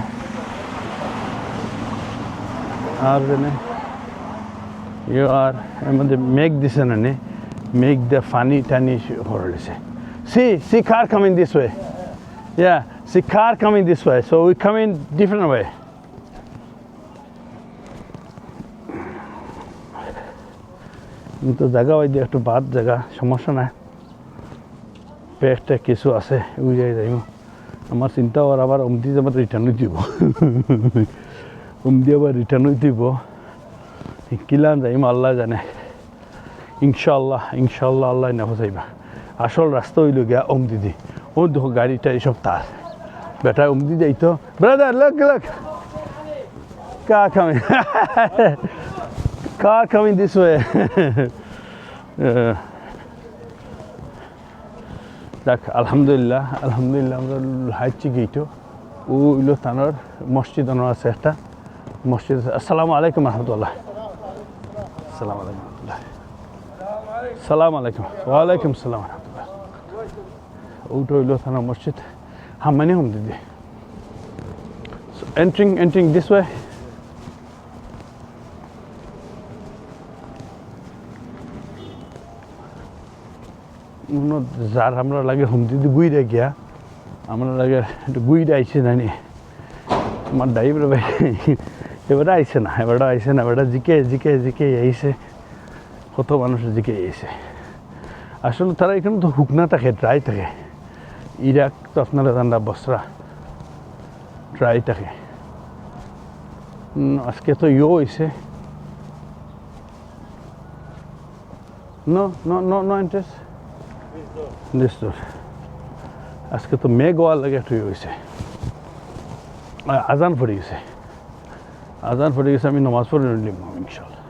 আর জানে ইউ আর এর মধ্যে মেঘ দিছে না নে মেঘ দিয়ে ফানি টানি হরলেছে see car coming this way see car coming this way so we come in different way তো জায়গা ওই দিয়ে একটু বাদ জায়গা সমস্যা নাই পেটটা কিছু আছে ওই যাই যাইব আমার চিন্তা ওর আবার অমদি আবার রিটার্ন দিব অমদি আবার রিটার্ন দিব কিলান যাইম আল্লাহ জানে ইনশাআল্লাহ ইনশাআল্লাহ আল্লাহ নেফা যাইবা আসল রাস্তা হইল গিয়া অমদি দি ও দেখো গাড়িটা এইসব তার বেটা অমদি যাইতো brother lock lock car coming car coming this way দেখ আলহামদুলিল্লাহ আলহামদুলিল্লাহ আমরা হাইছি গেইটো ও ইলো তানোর মসজিদ আছে একটা মসজিদ আসসালামু আলাইকুম রহমতুল্লাহ আসসালামু আলাইকুম রহমতুল্লাহ সালাম আলাইকুম ওয়ালাইকুম সালাম রহমতুল্লাহ ওটা ইলো তানোর মসজিদ হামানি হম দিদি entering this way যার আমরা লাগে হুমদিদি গুইরে গিয়া আমরা লাগে একটু গুইরে আইছে জানি আমার ড্রাইভার ভাই এবারে আইছে না এবারে জিকে জিকে জিকে আইছে কত মানুষ জিকে আইছে আসলে তারা এখানে তো হুকনা থাকে ড্রাই থাকে ইরাক তো আপনারা জানা বসরা ড্রাই থাকে আজকে তো ইয়ে হয়েছে নো ইন্টারেস্ট নিশ্চয় আজকে তো মেঘ হওয়ার লাগে একটু হয়েছে আজান পড়ে গেছে আমি নমাজ পড়ে নিলাম ইনশাল্লাহ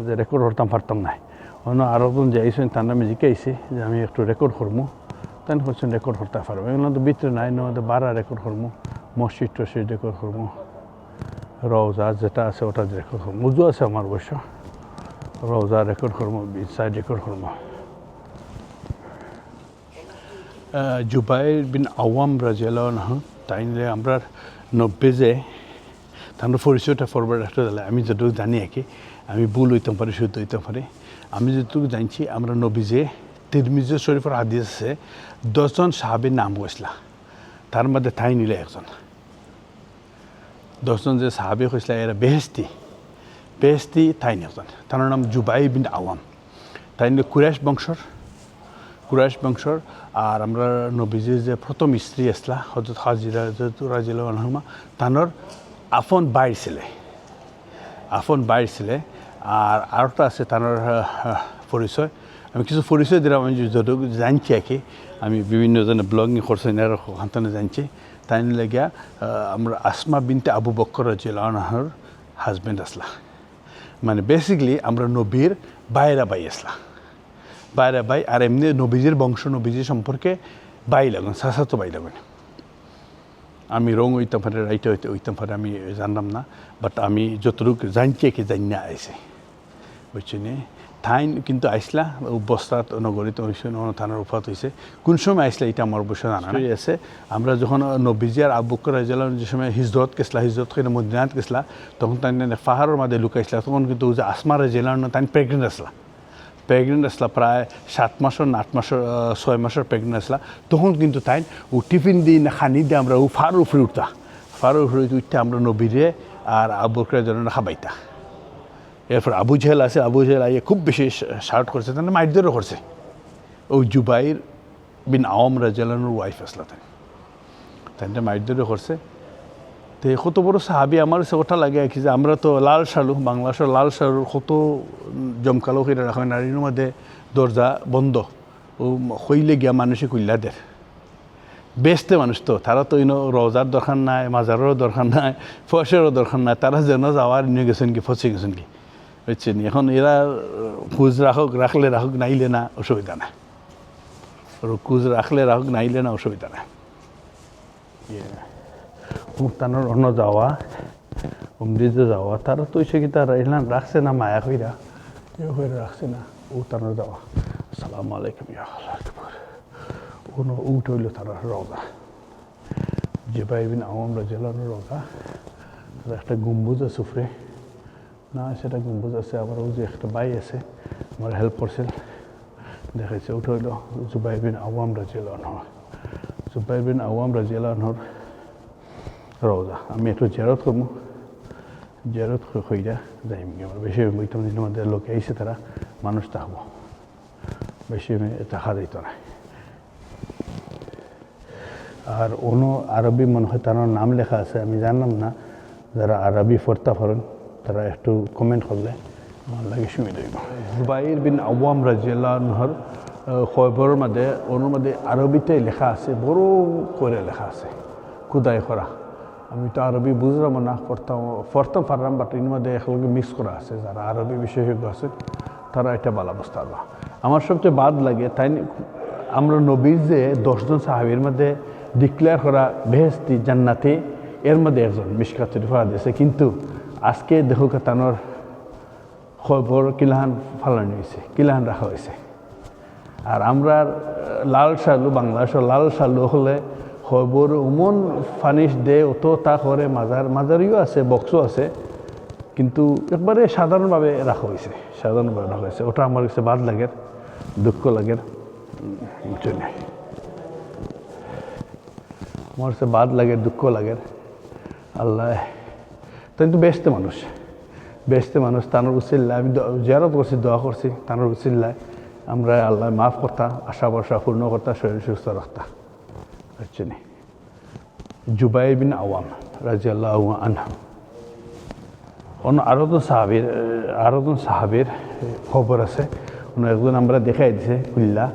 যে রেকর্ড করতাম পারতাম না অন্য আরো জন যাইছেন তার নামে জিকাইছে যে আমি একটু রেকর্ড করবো তাই করছেন রেকর্ড করতে পারবো এগুলো তো ভিতরে নাই নয় বারা রেকর্ড করবো মসজিদ টসজিদ রেকর্ড করবো রওজা যেটা আছে ওটা রেকর্ড করবো উজু আছে আমার অবশ্য রওজা রেকর্ড করবো সাইড রেকর্ড করবো জুবাইর বিন আওয়াম রাজিয়াল্লাহু আনহু তাইলে আমরা নব্বে যে তার পরিচয়টা ফরওয়ার্ড রাখতে দিলে আমি যতটুকু জানি আর কি আমি ভুল হইতে পারি শুদ্ধ হইতে পারি আমি যতটুকু জানছি আমরা নবী যে তিরমিজি শরীফের হাদিস আছে 10 জন সাহাবীর নাম কইসলা তার মধ্যে তাই নিলে একজন 10 জন যে সাহাবী কইসলা এরা বেহেশতি তাই একজন তার নাম জুবাইর বিন আওয়াম তাই নিলে কুরাইশ বংশর আর আমরা নবীজির যে প্রথম স্ত্রী আসলা হযরত হাজিরা রাদিয়াল্লাহু আনহা তানোর আপন বাইর ছিলে আর আরেকটা আছে তানোর পরিচয় আমি কিছু পরিচয় দিলাম আমি যতটুকু জানছি আর কি আমি বিভিন্ন জনে ব্লগিং করছেন এর হান্তানে জানছি তাই লাগিয়া আমরা আসমা বিনতে আবু বকর রাদিয়াল্লাহু আনহুর হাজবেন্ড আসলা মানে বেসিক্যালি আমরা নবীর বাইরা বাই আসলা বাইরা বাই আর এমনি নবীজির বংশ নবীজির সম্পর্কে বাই লাগুন সাসাতো বাই লাগুন আমি রং হইতাম পারে রাইট হইতাম পারে আমি জানলাম না বাট আমি যতটুকু জানছি কি জানি না আইসে বুঝছেন ঠাইন কিন্তু আইসলা বস্তাত নগরীত হয়েছে থানার উফাত হয়েছে কোন সময় আইসলা এটা আমার অবশ্য জানা আছে আমরা যখন নবীজি আর আবু বকর রাদিয়াল্লাহু আনহু যে সময় হিজরত করে মদিনাত গেছলা তখন তাই পাহাড়ের মাঝে লুকাইছিলা তখন কিন্তু যে আসমা রাদিয়াল্লাহু আনহা তাই প্রেগনেন্ট আসলা প্রায় 7 মাসের না 8 মাসের 6 মাসের প্রেগনেন্ট আসলা তখন কিন্তু তাই ও টিফিন দিই না খানি দিয়ে আমরা ও ফার উপরে উঠতে আমরা নবীরে আর আবু বকর রাদিয়াল্লাহু আনহু খাবাইতা এরপর আবু জেহেল আইয়ে খুব বেশি শার্ট করছে তাহলে মাইরদেরও করছে ও জুবাইর বিন আওয়াম রাদিয়াল্লাহু আনহুর ওয়াইফ আসলা তাই মাইরদেরও করছে তো কত বড় সাহাবি আমার ওটা লাগে আর কি যে আমরা তো লাল শালু বাংলাদেশের লাল শালুর কত জমকালো করে রাখা নারীর মধ্যে দরজা বন্ধ ও হইলে গিয়া মানুষে কইলাদের বেসতে মানুষ তো তারা তো রোজার দরকার নাই মাজারেরও দরকার নাই ফসেরও দরকার নাই তারা যেন যাওয়ার নিয়ে গেছেন কি ফসে গেছেন কি বুঝছেন এখন এরা খুঁজ রাখলে রাখুক নাইলে না অসুবিধা নাই খুঁজ রাখলে রাখুক নাইলে না অসুবিধা নাই মুক্তানোর অন্য যাওয়া অমৃতে যাওয়া তারা তো এসে কি তারা এলাম রাখছে না মায়া কইরা রাখছে না ও তানোর যাওয়া আসসালামু আলাইকুম ইয়া আল্লাহ আকবার কোনো উঠ হইল তারা রওজা জুবাইর বিন আওয়াম রাদিয়াল্লাহু আনহু রওজা একটা গম্বুজ আছে উপরে না সেটা গম্বুজ আছে আবার ওই যে একটা বাই আছে আমার হেল্প করছিল দেখাইছে উঠ হইল জুবাইর বিন আওয়াম রাদিয়াল্লাহু আনহুর রওজা আমি একটু জিয়ারত করবো জিয়ারত কইরা যাইম আমার বেশি বইতাম দিনের মধ্যে লোকে আইসে তারা মানুষ থাকবো, বেশি দেখা দিত না। আর অন্য আরবি মনে হয় তার নাম লেখা আছে, আমি জানলাম না। যারা আরবি পড়তে পারেন তারা একটু কমেন্ট করলে আমার লাগে সুবিধা হইব। জুবাইর বিন আওয়াম রাদিয়াল্লাহু আনহুর খবরের মধ্যে ওর মধ্যে আরবিতে লেখা আছে, বড় করে লেখা আছে খুদাই করা। আমি তো আরবি বুঝলাম না, পড়তাম পারলাম, বাট এর মধ্যে একলগে মিক্স করা আছে। যারা আরবি বিশেষজ্ঞ আছে তারা এটা ভালো বুঝতে পারবা। আমার সবচেয়ে বাদ লাগে তাই আমরা নবীর যে 10 জন সাহাবীর মধ্যে ডিক্লেয়ার করা বেহেশতি জান্নাতি, এর মধ্যে একজন মিশকাত শরীফ দিয়েছে, কিন্তু আজকে দেখো তানোর খবর কিলাহান ফালানো হয়েছে, কিলাহান রাখা হয়েছে। আর আমরা লাল সালু, বাংলাদেশের লাল সালু হলে খবর উমন ফানিশ দে অত তা করে, মাজারিও আছে, বক্সও আছে, কিন্তু একবারে সাধারণভাবে রাখা হয়েছে, সাধারণভাবে রাখা হয়েছে। ওটা আমার কাছে বাদ লাগে, দুঃখ লাগে, আমার কাছে বাদ লাগে, দুঃখ লাগে। আল্লাহ তাই তো বেহেশতে মানুষ, বেহেশতে মানুষ তানোর উসিল্লায় আমি জিয়ারত করছি, দোয়া করছি তানোর উসিল্লায় আমরা আল্লাহ মাফ করতা, আশা ভরসা পূর্ণ করতা, শরীর সুস্থ রাখতা। হচ্ছে নি জুবাইর বিন আওয়াম রাদিয়াল্লাহু আনহু, অন্য আরো জন সাহাবীর খবর আছে। অন্য একজন আমরা দেখাই দিছে কুল্লা,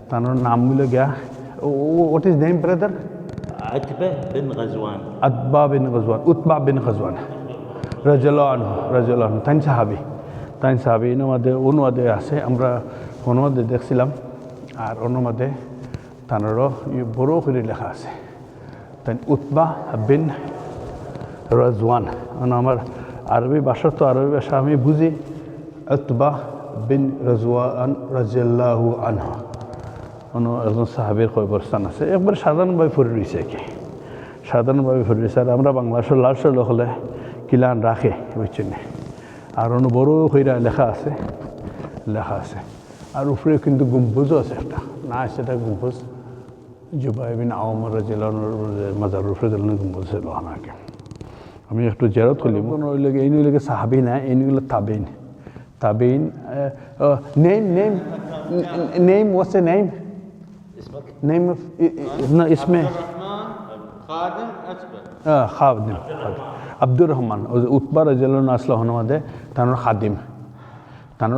তানোর নামগুলো গিয়া হোয়াট ইজ নেম ব্রাদার? عتبة بن غزوان. উতবা বিন গাজওয়ান রাদিয়াল্লাহু আনহু, তাই সাহাবী অনুবাদে আছে, আমরা অনুবাদে দেখছিলাম। আর অনুবাদে তানোরও বড় করে লেখা আছে, তাই উতবা বিন রাজওয়ান। আমার আরবি ভাষা তো আরবি ভাষা আমি বুঝি। উতবা বিন রাজওয়ান রাদিয়াল্লাহু আনহু একজন সাহাবীর কবরস্থান আছে, একবার সাধারণভাবে ফুরে রয়েছে, সাধারণভাবে ফুরে রয়েছে। আর আমরা বাংলাদেশের লাল সাল হলে কিলান রাখে, বুঝছেন। আর অন্য বড় হইরা লেখা আছে। আর উপরে কিন্তু গম্বুজও আছে একটা, না সেটা গম্বুজ জুবাইর বিন আওয়াম রাদিয়াল্লাহু আনহুর মাজার উপরে গম্বুজ ছিল। আমাকে আমি একটু জেরত করলাম, এই নইলে সাহাবি না, এই নইলে তাবেইন। Name what's the name? Name of isme خادم عتبة. খাদিম আব্দুর রহমান। উতবা রাদিয়াল্লাহু আনহু তানোর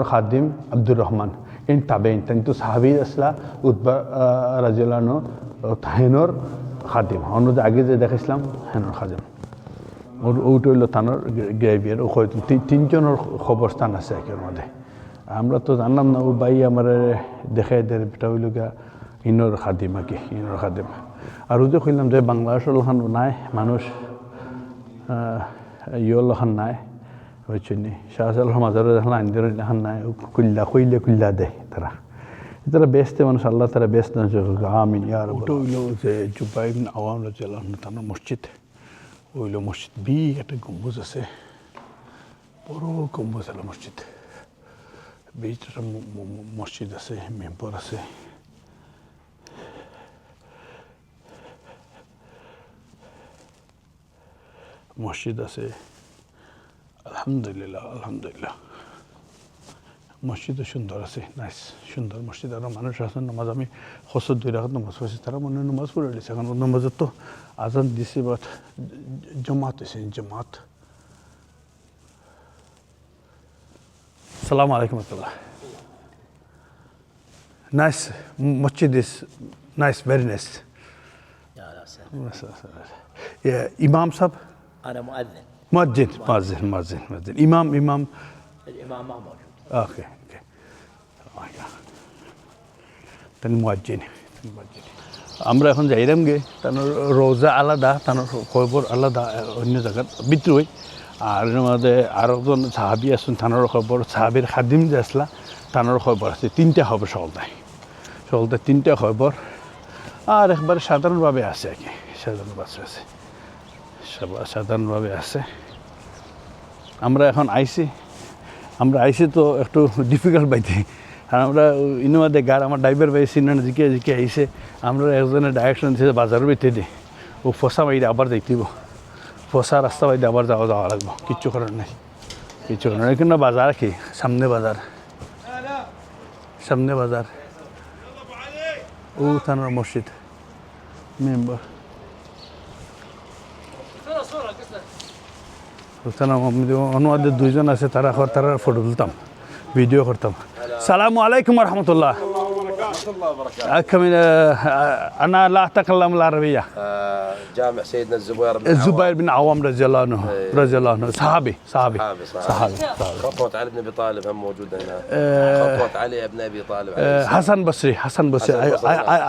খাদিম আব্দুর রহমান, ইন তাবেইন। কিন্তু সাহাবী আসলা উতবা রাদিয়াল্লাহু আনহু হেনর খাদিম, অন্য আগে যে দেখাইছিলাম হেনর খাদিম। ওইটা হইল তানোর গ্রেভিয়ার। ও তিনজনের খবরস্থান আছে একের মধ্যে। আমরা তো জানলাম না, ও ভাই আমার দেখাই দেয়, এটা হইল গা ইনর খাদিম আর কি, ইনর খাদিম। আর ওই যে কইলাম যে বাংলাদেশের লোহান নাই মানুষ, লোহান নাই, বুঝছেন নি, শাহজালাল মাজারে দেখলাম আইনদের লোহান নাই, কইলে দেয় তারা। তারা বেসতে মানুষ, আল্লাহ তারা বেসতে আমিন ইয়া রাব্বাল। ওটা হইল যে জুবাইর বিন আওয়াম রাদিয়াল্লাহু আনহু তানোর মসজিদ, ওইল মসজিদ বি একটা গম্বুজ আছে, বড় গম্বুজ হলো মসজিদ। বিচ একটা মসজিদ আছে, মেম্বর আছে। মসজিদ আছে, আলহামদুলিল্লাহ মসজিদও সুন্দর আছে, নাইস সুন্দর মসজিদ। আরও মানুষ আছেন, নামাজ আমি 2 রাকাত নামাজ পড়ছি, তারা মনে হয় নামাজ পড়ে রয়েছে। এখন নামাজের তো আজান দিছে, বাট জমাত হয়েছে, জমাত। আসসালামু আলাইকুম রহমতুল্লাহ। নাইস মসজিদ ইজ নাইস, ভেরি নাইস। ইমাম সাহেব أنا مؤذن. مؤذن. إمام الإمام ما موجود. اوكي তাহলে মুয়াজ্জিন। আমরা এখন যাইরাম গে, তার রোজা আলাদা, তার খবর আলাদা অন্য জায়গার ভিতরে। আর এর মধ্যে আরো জন সাহাবি আছেন, তানোর খবর, সাহাবির খাদিম যে আসলা তানোর খবর আছে। 3টা খবর সকালটায় 3টা খবর। আর একবারে সাধারণভাবে আছে আর কি, সাধারণভাবে আছে। আমরা এখন আইছি তো একটু ডিফিকাল্ট পাইতে। আর আমরা ইনোয়াদে গাড় আমার ড্রাইভার ভাই সিনান জিকে আইসে, আমরা একজনের ডাইরেকশন দিয়েছে বাজারের ভিতরে দিয়ে, ও ফসা বাইরে আবার দেখতেইব, ফসা রাস্তা বাইরে আবার যাওয়া লাগবো, কিচ্ছু করার নাই। কিন্তু বাজার কি সামনে বাজার। সামনে বাজার ও থানার মসজিদ মেম্বার অনুবাদের দুইজন আছে তারা ফটো তুলতাম ভিডিও করতাম সালামু আলাইকুম রহমতুল্লাহ أنا لا أتكلم العربية جامع سيدنا الزبير بن عوام رضي الله عنه رضي الله عنه صحابي خطوة علي بن أبي طالب هم موجودة هنا خطوة علي بن أبي طالب حسن بصري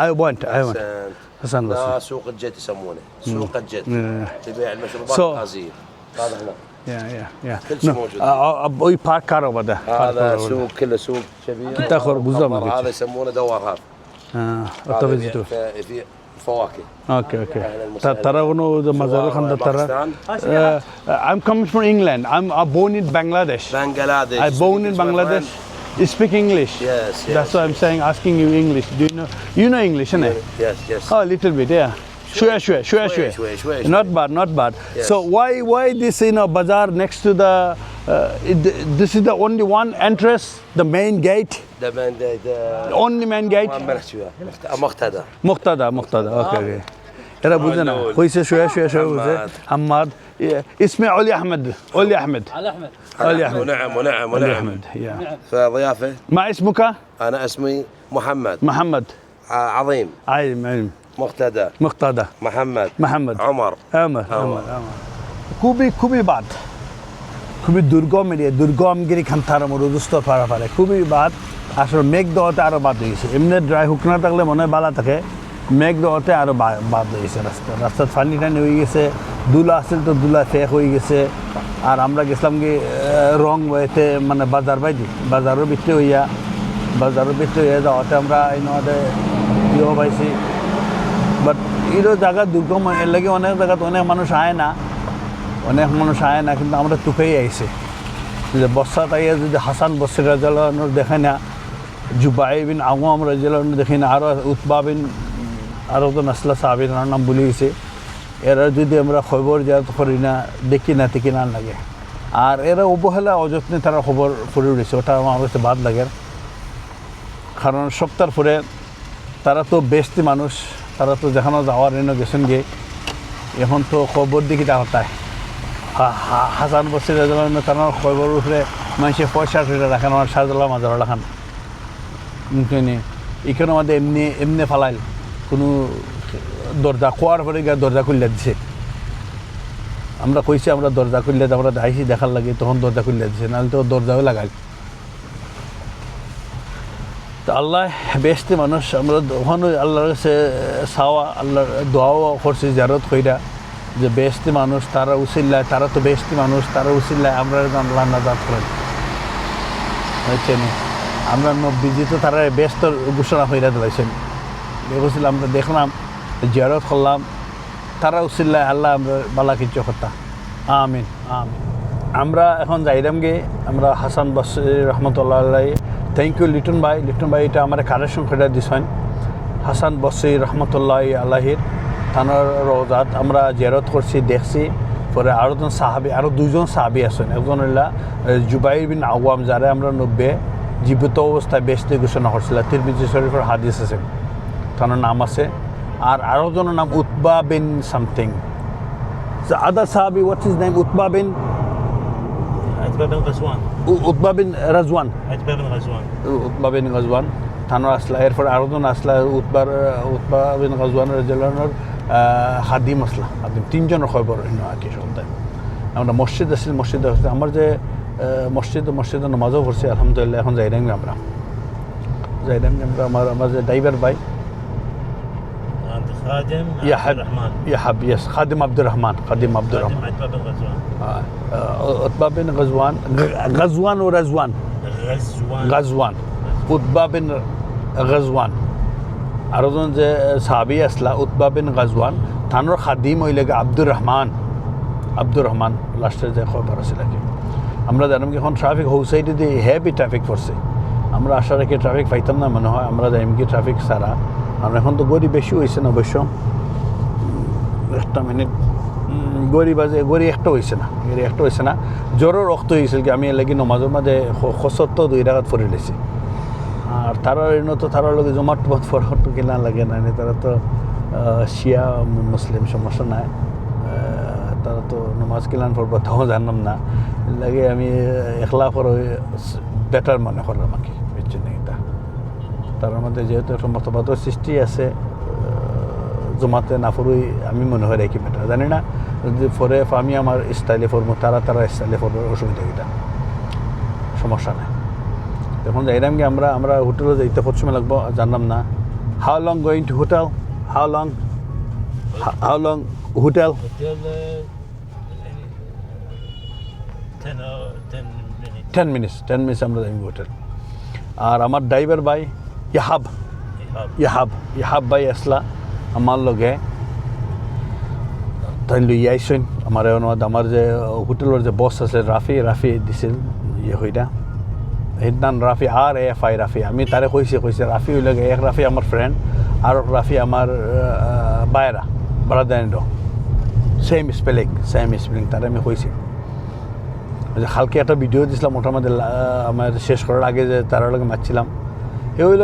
I want حسن بصري لا سوق الجد يسمونه سوق الجد تبيع المشروبات الغازية هذا هنا كل شيء موجود أبوي بارك كار over there هذا سوق كله سوق شبيه تاخر بوزام هذا يسمونه دوار هذا في فواكه اوكي ترى انه مزار خند ترى I'm coming from England I'm born in Bangladesh I born in Bangladesh you speak English yes that's why I'm saying asking you English do you know English innit yes oh a little bit yeah Sure. Not bad. Yes. So why this bazaar next to the this is the only one entrance, the main gate. The main Only main gate. مقتدى Okay. এরা বুঝে না কইছে শুয়ে বুঝে হাম্মাদ اسمي علي احمد ونعم فضيافه ما اسمك انا اسمي محمد عظيم مقتدى محمد عمر খুবই বাদ খুবই দুর্গম এরিয়া দুর্গমগিরি খান্তার মরুদুস্ত পারে খুবই বাদ আসলে মেঘ দেওয়াতে আরও বাদ হয়েছে এমনি ড্রাই হুক না থাকলে মনে হয় বালা থাকে মেঘ দেওয়াতে আরও বাদ হয়েছে রাস্তার পানি টানি হয়ে গেছে দুলা আসছিল তো দুলা ফেক হয়ে গেছে আর আমরা গেছিলাম কি রং ওয়েতে মানে বাজারের ভিতরে হইয়া যাওয়াতে আমরা এই নদে পাইছি বাট এরও জায়গা দুর্গম এর লাগে অনেক জায়গাতে অনেক মানুষ আয় না কিন্তু আমরা তুকেই আইছে যে বর্ষা তাইয়া যদি হাসান বসরি রাজিয়াল্লাহু দেখে না জুবাই বিন আওয়াম রাজিয়াল্লাহু দেখি না আরও উতবা বিন আরও তো নাসলা সাহাবীর নাম ভুলে গেছে এরা যদি আমরা খবর যাত করি না দেখি না লাগে আর এরা অবহেলা অযত্নে তারা খবর করে উঠেছে ওটা আমার কাছে বাদ লাগে কারণ সপ্তাহ পরে তারা তো বেস্তি মানুষ তারা তো যেখানে যাওয়ার এনে গেছেন গিয়ে এখন তো খবর দিকে হতায় হাসান বসির তারা খবর উঠলে মানুষের পয়সা রাখেন আমার শাহজালাল মাজার রাখান এখানে আমাদের এমনি ফালাইল কোনো দরজা খোয়ার পরে গিয়ে দরজা খুললে দিছে আমরা কইছি আমরা দরজা খুললে আমরা আইসি দেখার লাগে তখন দরজা খুললে দিছে নাহলে তো দরজাও লাগাই তো আল্লাহ বেস্তি মানুষ আমরা ওখানে আল্লাহর কাছে চাওয়া আল্লাহর দোয়াও করছি জারত কইরা যে বেস্তি মানুষ তারা উচিল্লায় তারা তো বেস্তি মানুষ তারা উচিল্লায় আমরা আল্লাহ নাজাত করেন বুঝছেন আমরা নব্বীজি তো তারা ব্যস্ত ঘোষণা কইরা দিয়েছেন দেখেছিলাম আমরা দেখলাম জিয়ারত করলাম তারা উচিল্লায় আল্লাহ আমরা বালা কিছু কথা আমিন আমরা এখন যাইলাম গিয়ে আমরা হাসান বসরি রহমতুল্লাহ আলাইহি থ্যাংক ইউ লিটন ভাই এটা আমার কালেকশন করে দিছেন হাসান বসরি রহমতুল্লাহ আলাইহির থানার রওজাত আমরা জিয়ারত করছি দেখছি পরে আরও দুইজন সাহাবি আছেন একজন হইলা জুবাইর বিন আওয়াম যারা আমরা জীবিত অবস্থায় বেস্তে ঘোষণা করছিল তিরমিজি শরীফের হাদিস আছে থানার নাম আছে আর আরও জনের নাম উতবা বিন সামথিং আদার সাহাবি হোয়াটস হিজ নেম উতবা বিন রাজওয়ান থানার আসলা এরপর আরও জন আসলা উতবা বিন গাজওয়ান রাদিয়াল্লাহু খাদিম তিনজনের খবর আর কি সন্তান আমরা মসজিদ আসছে আমার যে মসজিদে নামাজও পড়ছি আলহামদুলিল্লাহ এখন যাইলাম আমরা আমার যে ড্রাইভার ভাই খাদিম আব্দুর রহমান উতবা বিন গাজওয়ান ও রাজওয়ান উতবা বিন গাজওয়ান আরও জন যে সাহাবি আসলা উতবা বিন গাজওয়ান থানোর খাদিম হইলে আব্দুর রহমান লাস্টের যে খবর আছে নাকি আমরা জানাম কি এখন ট্রাফিক সাইডে দিয়ে হেভি ট্রাফিক পড়ছে আমরা আশা রাখি ট্রাফিক পাইতাম না মনে হয় আমরা যাইম কি ট্রাফিক ছাড়া কারণ এখন তো গড়ি বেশি হয়েছে না অবশ্য একটা মিনিট গড়ি একটা হয়েছে না জ্বরও রক্ত হয়েছিল কি আমি এর লাগি নমাজের মাঝে ৭০ 2 টাকাত পড়ে লেছি আর তারা এনে তো তারা লোক জমাট পথ ফটো কিনা লাগে না তারা তো শিয়া মুসলিম সমস্যা নাই তারা তো নমাজ কিলান পড়বো তাও জানলাম না লাগে আমি একলা পর বেটার মনে করলাম আমাকে বুঝছেন এটা তার মধ্যে যেহেতু একটা মতবাদের সৃষ্টি আছে জমাতে না পড়ুই আমি মনে হয় রেখে বেটার জানি না যদি পরে আমি আমার স্টাইলে পড়বো তারা স্টাইলে পড়বো অসুবিধা এটা সমস্যা নেই তখন যাইলাম কি আমরা হোটেলে যাইতে কত সময় লাগবো জানলাম না how long going to hotel how long hotel 10 minutes আমরা যাই হোটেল আর আমার ড্রাইভার ভাই ইয়াহাব ভাই আসলা আমার লগে তাই লই আইসেন আমার আমার যে হোটেলের যে বস আছে রাফি দিছিল হইটা হিদান রাফি আর এফআই রাফি আমি তারে কইছে রাফি হইলে এক রাফি আমার ফ্রেন্ড আর রাফি আমার বাইরা ব্রাদার সেম স্পেলিং তারে আমি কইছি হালকে একটা ভিডিও দিছিলাম মোটামুটি আমার শেষ করার আগে যে তার লগে মারছিলাম এ হইল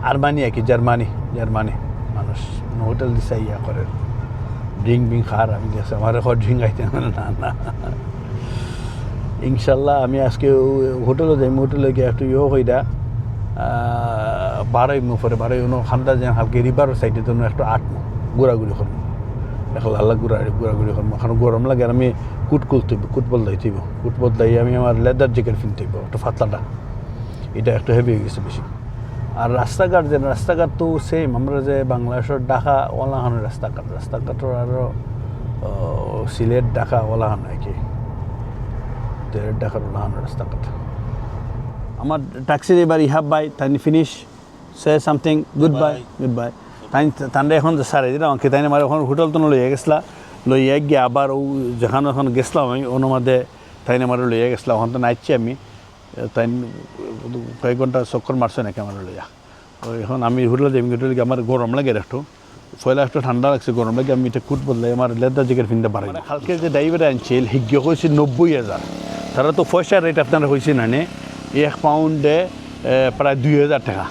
আরমানি আর কি জার্মানি মানুষ হোটেল দিছে ইয়া করে ড্রিঙ্ক খার আমি দেখছি আমার ড্রিঙ্ক আইতে না ইনশাল্লাহ আমি আজকে হোটেলে যাই হোটেলে গিয়ে একটু হইডা বারোই বারোই খান্দা যেন হালকে রিভার সাইডে তো একটু আটমো ঘোরাঘুরি করবো এখন আল্লাহ ঘোরাঘুরি করবো এখন গরম লাগে আর আমি কুট বদলাই আমি আমার লেদার জ্যাকেট কিনতে হইব একটু ফাতলাটা এটা একটু হেভি হয়ে গেছে বেশি আর রাস্তাঘাট তো সেম আমরা যে বাংলাদেশের ঢাকা ওলাহানের রাস্তাঘাটের আরও সিলেট ঢাকা ওলাহান আর কি ঢাকার ওলাহানের রাস্তাঘাট আমার ট্যাক্সির এবার ইহাব ভাই তাই finish say something good bye তাই এখন সারে দিলাম আমাকে তাই আমার ওখানে হোটেল তো লইয়া গেছিলা লইয়া গিয়ে আবার ও যেখানে ওখানে গেছিলাম আমি অনুমাদে তাই আমার লইয়া গেছিলাম ওখান তো নাইছি আমি তাই কয়েক ঘন্টা চক্কর মারছে নাকি আমার লইয়া এখন আমি হোটেলে যাই হোটেলে গিয়ে আমার গরম লাগে একটু পয়লা একটু ঠান্ডা লাগছে গরম লাগে আমি এটা কুট বদলাই আমার লেদার জ্যাকেট কিনতে পারি হালকে যে ড্রাইভার আনছিল হিজ্ঞ কইছে 90,000 তারা তো পয়সা রেট আপনারা হয়েছে না নে 1 পাউন্ডে প্রায় 2,000 টাকা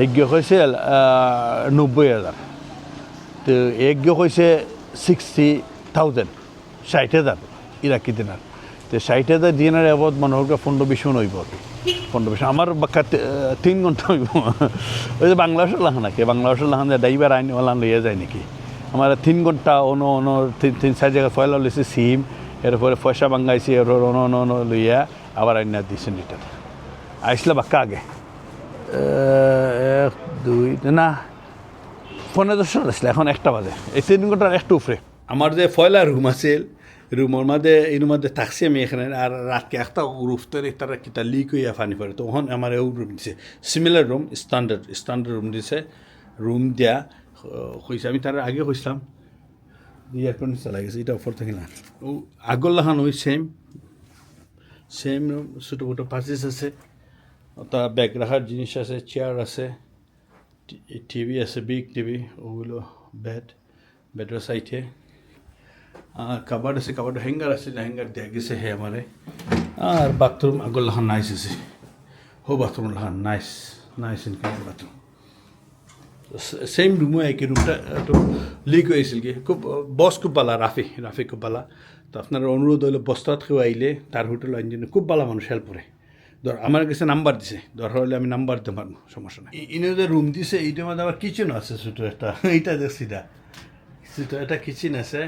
হিজ্ঞ কইছে 90,000 তো একজ্ঞ কইছে 60,000 60,000 ইরাকি দিনার তো 60,000 দিনার এবাদ মনে হোক 15-20 মন হইব 15-20 আমার বাক্কা 3 ঘন্টা হইব ওই যে বাংলাদেশের লাহান নাকি বাংলাদেশের লাহান যে ড্রাইভার আইন ওলান লইয়া যায় নাকি আমার 3 ঘন্টা অন্য 3-4 জায়গায় ফয়লা লইছে সিম এরপরে পয়সা বাঙ্গাইছি অন্য লইয়া আবার আইনা দিয়েছেন এটা আইসলা বাক্কা আগে 1-2 না 15-10 আসলে এখন 1টা বাজে এই 3 ঘন্টার একটু উপরে আমার যে ফয়লা রুম আছে রুমের মধ্যে এর মধ্যে থাকছি আমি এখানে আর রাতকে একটা রুফতের তারা কিতা লিক হইয়া পানি পড়ে তখন আমার এই রুম দিছে সিমিলার রুম স্ট্যান্ডার্ড রুম দিছে রুম দিয়া হয়েছে আমি তার আগে হয়েছিলাম ইয়ার কন্ডিশন লাগেছে এটা অফার থাকে না ও আগল্লাহান ওই সেম রুম ছোটো ছোটো পার্সেস আছে তা ব্যাগ রাখার জিনিস আছে চেয়ার আছে টিভি আছে বিগ টিভি ওগুলো বেডের সাইডে আর কাবার্ড আছে কাবার্ড হ্যাঙ্গার আছে হ্যাঙ্গার দেওয়া গেছে হে আমারে আর বাথরুম আগল্লাহান নাইস আছে বাথরুম লাহান নাইস ইনকাম বাথরুম সেম রুমও একই রুমটা একটু লিক হয়েছিল কি খুব ভালো রাফি খুব ভালো তো আপনার অনুরোধ হইলে বস্তাত কেউ আইলে তার হোটেল আইনজন্য খুব ভালো মানুষ হেল্প করে আমার কাছে নাম্বার দিছে দরকার হলে আমি নাম্বার দিতে পারবো সমস্যা নেই ইনে যে রুম দিছে এইটার মধ্যে আবার কিচেনও আছে ছোটো একটা এইটা দেখছি ছোটো একটা কিচেন আছে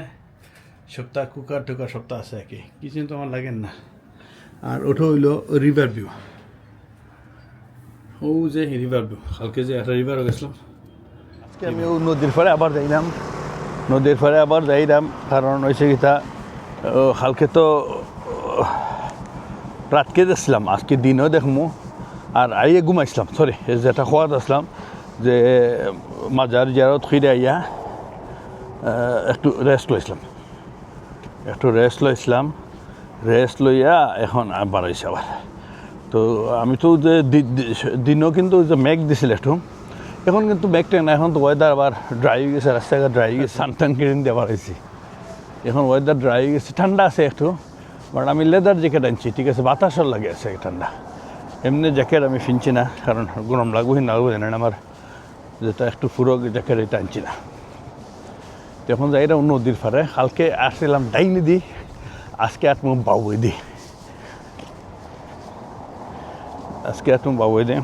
সপ্তাহ কুকার টুকার সপ্তাহ আছে আর কি কিচেন তো আমার লাগেন না আর ওটা হইলো রিভার ভিউ ও যে রিভার ভিউ কালকে যে একটা রিভারও গেছিলাম আজকে আমি ও নদীর পাড়ে আবার যাইলাম কারণ হয়েছে কি তা কালকে তো রাতকে দেখছিলাম আজকে দিনও দেখবো আর আইয়ে ঘুমাইছিলাম যেটা খোয়াত আসলাম যে মাজার জিয়ারত ফিরে আইয়া একটু রেস্ট লইয়া এখন বাড়াইছে আবার তো আমি তো যে দিনও কিন্তু যে মেঘ দিছিল একটু এখন কিন্তু মেঘটা না এখন তো ওয়েদার আবার ড্রাই হয়ে গেছে রাস্তাঘাট ড্রাই হয়ে গেছে সানটান কিনে দিয়ে বাড়াইছি এখন ওয়েদার ড্রাই হয়ে গেছে ঠান্ডা আছে একটু বাট আমি লেদার জ্যাকেট আনছি ঠিক আছে বাতাসও লাগে আছে ঠান্ডা এমনি জ্যাকেট আমি কিনছি না, কারণ গরম লাগবে না লাগবে জানেন, আমার যেটা একটু পুরো জ্যাকেট এটা আনছি না। যখন যাই এটা নদীর পারে, কালকে আসছিলাম ডাইনি দি, আজকে আটমু বাবুই দি, আজকে আটমু বাবুই দি।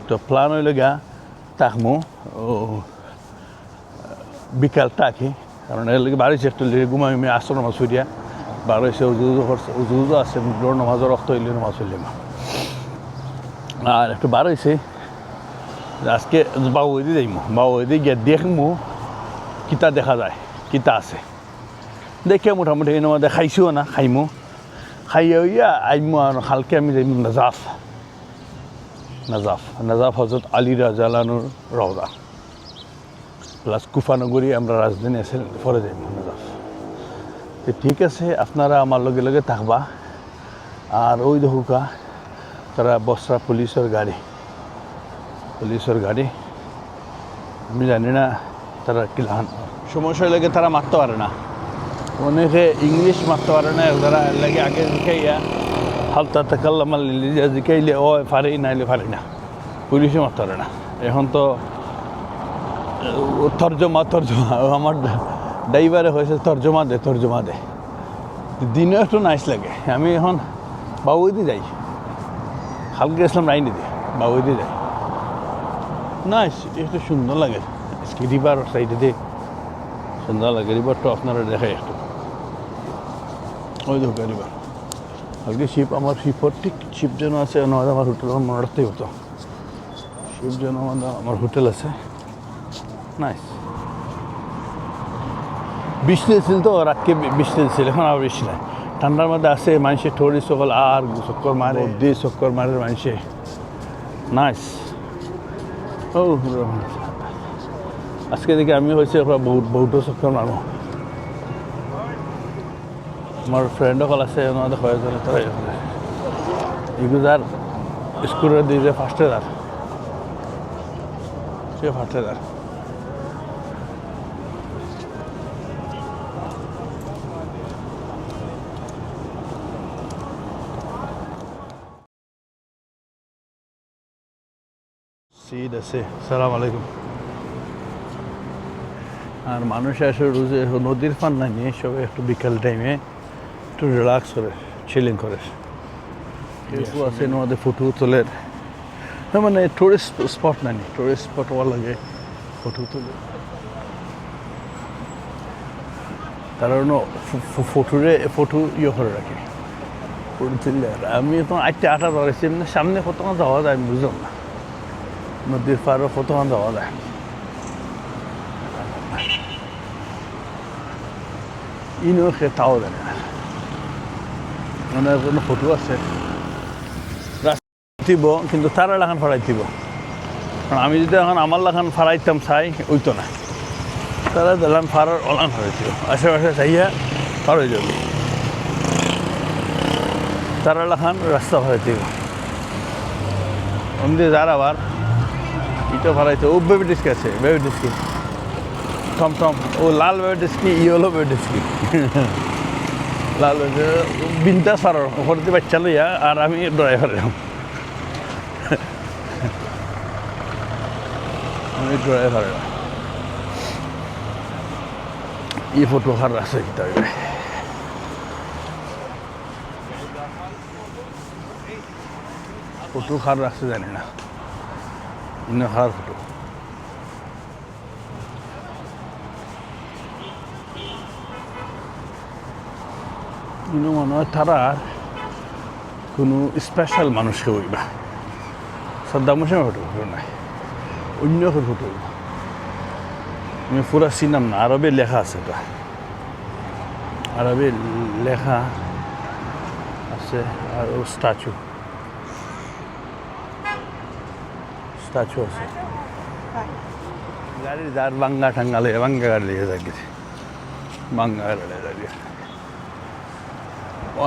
তো প্ল্যান হইল গা থাকমু বিকাল থাকি, কারণ এর লগে বাড়িছে একটু ঘুমাই আসর নামাজ ফুরিয়া বাড়িছে, উজু আছে, মুদ্র নামাজের রক্ত হইলে নামাজ হইলে আর একটু বার হয়েছে আজকে বাবুদি যাইমু, বাবুদি গিয়ে দেখমু কিতা দেখা যায়, কিতা আছে দেখে মোটামুটি এই মধ্যে খাইছিও না, খাইমু খাইয়া হইয়া আইমু। আর কালকে আমি যাইমু নাজাফ, নাজাফ নাজাফ হজরত আলী রাজালানুর রওজা প্লাস কুফানগরী আমরা রাজধানী আছে, পরে যাইমু নাজাফ। তো ঠিক আছে, আপনারা আমার লগে লগে থাকবা। আর ওই দেখুকা তারা বসরা পুলিশের গাড়ি, আমি জানি না তারা কিলান সমস্যা লাগে, তারা মারতে পারে না, অনেকে ইংলিশ মারতে পারে না, তারা লাগে আগে শিখাইয়া হালতা তাকাল্লাম শিখাইলে ও পারে নাইলে পারে না, পুলিশে মারতে পারে না। এখন তো তর্জমা আমার ড্রাইভারে হয়েছে তর্জমা দে দিনও একটু নাইস লাগে। আমি এখন বাবুদি যাই, কালকে গেছিলাম রাইনি দিয়ে, বাবুদি যাই নাইস, একটু সুন্দর লাগে, রিভার সাইডে দিয়ে সুন্দর লাগে। রিভারটা আপনারা দেখাই একটু, ওই দেখো রিভার। কালকে শিপ, আমার শিপর ঠিক শিপ যেন আছে, আমার হোটেল মনে রাখতেই হতো, শিপ যেন আমার হোটেল আছে, নাইস। বৃষ্টি ছিল তো, রাতকে বৃষ্টি ছিল, এখন আর বৃষ্টি নাই, ঠান্ডার মধ্যে আসে মানুষের ঠোরি সকল আর চক্কর মারে, দিয়ে চক্কর মারে মানুষে, নাইস। ও আজকে দেখি আমি হয়েছে বহুতো চক্কর মারবো। আমার ফ্রেন্ড সকল আছে, ওনাদের কয়েকজনে তারা ইগুজার স্কুলের দিয়ে যে ফার্স্টে যার, সে ফার্স্টে যার। সিট আছে, সালাম আলাইকুম। আর মানুষ আসে রোজে নদীর পান্না নিয়ে সবাই একটু বিকাল টাইমে একটু রিল্যাক্স করে, চিলিং করে, কেউ আছে আমাদের ফটো তোলে, মানে টুরিস্ট স্পট না নি, টুরিস্ট স্পট হওয়ার লাগে ফটো তোলে, তারা ফটো ইয়ে করে রাখে, ফটো তুললে। আমি তো আটটা ধরেছি, এমনি সামনে কতক্ষণ যাওয়া যায় আমি বুঝলাম না, নদীর পাড়ও কতক্ষণ যাওয়া যায়। ইনো সে তাও জানে না, মানে কোনো ফটো আছে রাস্তা দিব, কিন্তু তারা লাখান ফাড়াই দিব, কারণ আমি যদি এখন আমার লাখান ফাড়াইতাম চাই ওইতো না, তারা দিলাম ফাড়ার অলান ফাড়াই দিব, আশেপাশে চাইয়া ফাড়াই যাবে, তারা লাখান রাস্তা ফাড়াই দিব। অমনি যার আবার ইটো ফাড়াইতে, ও বেবি ডিস্কি আছে, বেবি ডিস্কি টমটম, ও লাল বেবি ডিস্কি, ইয়েলো বেবি ডিস্কি, লাল বিন্দাস ফাড়ার ওপর দিয়ে বাচ্চা লইয়া, আর আমি ড্রাইভার, আমি ড্রাইভার। এই ফটো খার আছে কিতা ফটো খার রাখছে জানি না, ইনো খার ফটো। ইনো মনে হয় তারা কোনো স্পেশাল মানুষকে হইবা, সাদ্দাম হোসেনের ফটো নাই, অন্য ফটো আমি পুরা চিনাম না, আরবে লেখা আছে, এটা আরবে লেখা আছে। আর ও স্ট্যাচু আছে, গাড়ি যার বাঙ্গা ঠাঙ্গালে বাঙ্গা গাড়ি লেগে থাকে, বাঙ্গা গাড়ি লাগে।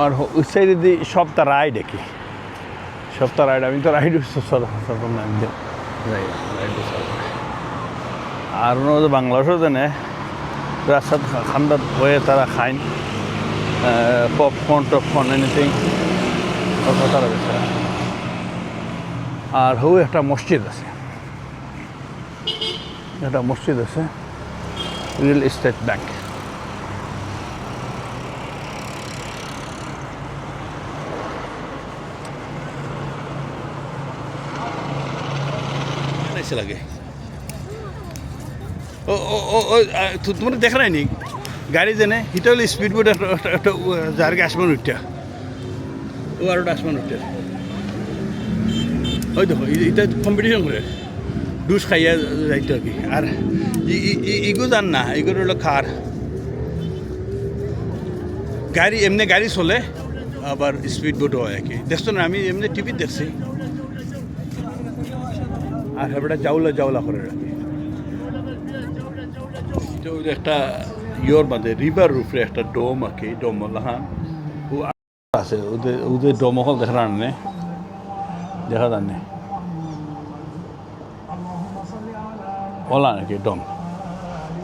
আর ওই সাইডে দিয়ে সপ্তাহ রাইড দেখি, সপ্তাহ রাইড, আমি তো রাইড আর বাংলাদেশও জানে রাস্তাত খান্দাত হয়ে তারা খাইন পপকর্ন টপকর্ন এনিথিং, তারা বেছে আর হু একটা মসজিদ আছে রিয়েল এস্টেট ব্যাংক লাগে তোমরা দেখা নাইনি গাড়ি জেনে হিটা হলে স্পিড বোট একটা যারকে আসমান উঠটা ও আর একটা আসমান উঠটা ওই দেখো এটা কম্পিটিশন করে ডুস খাইয়া যাইতো আর কি আর ইগো জান না এগুলো হলো খার গাড়ি এমনি গাড়ি চলে আবার স্পিড বোটও হয় আর কি দেখছো না আমি এমনি টিভি দেখছি আর হেবটা জাউলা করে রাখি তো একটা ইয়োর বাদে রিভার রুফে একটা ডোম আর কি ডোম লাহান ও আছে ওদের ডোম হল দেখা জানে ওলা নাকি ডোম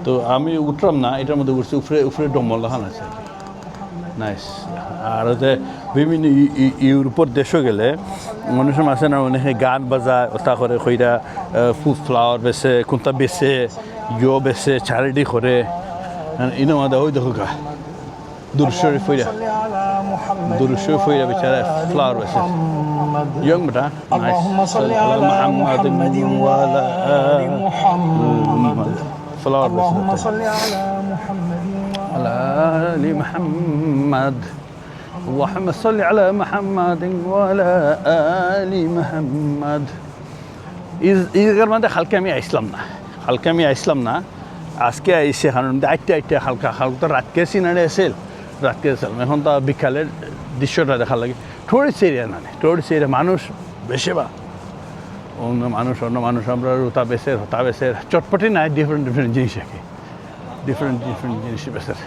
তো আমি উঠলাম না এটার মধ্যে উঠছি উফরে ডোম লাহান আছে নাইস আর ওতে বিভিন্ন ইউরোপের দেশও গেলে মানুষের আছে না অনেকে গান বাজায় ওটা করে কইরা ফুড ফ্লাওয়ার বেছে কোনটা বেছে ইয়ো বেছে চ্যারিটি করে ইনো মাদা ওই দেখো গা দুরুশরীফ ফইরা বেচারা ফ্লাওয়ার বেছে ইয়ং বেটা নাইস মুহাম্মাদিন ওয়া আলা আলি মুহাম্মাদ ফ্লাওয়ার বেছে على آل محمد اللهم صل على محمد وعلى آل محمد إذا ما ده خلك আমি আইসলাম না আজকে আইসে কারণ আইটে হালকা তো রাতকে সিনারে আসেল এখন তো বিকালের দৃশ্যটা দেখা লাগে টুরিস্ট এরিয়া মানুষ বেশি বা অন্য মানুষ আমরা রুতা বেসের চটপটি নাই ডিফারেন্ট জিনিস আর কি different জিনিস বেসার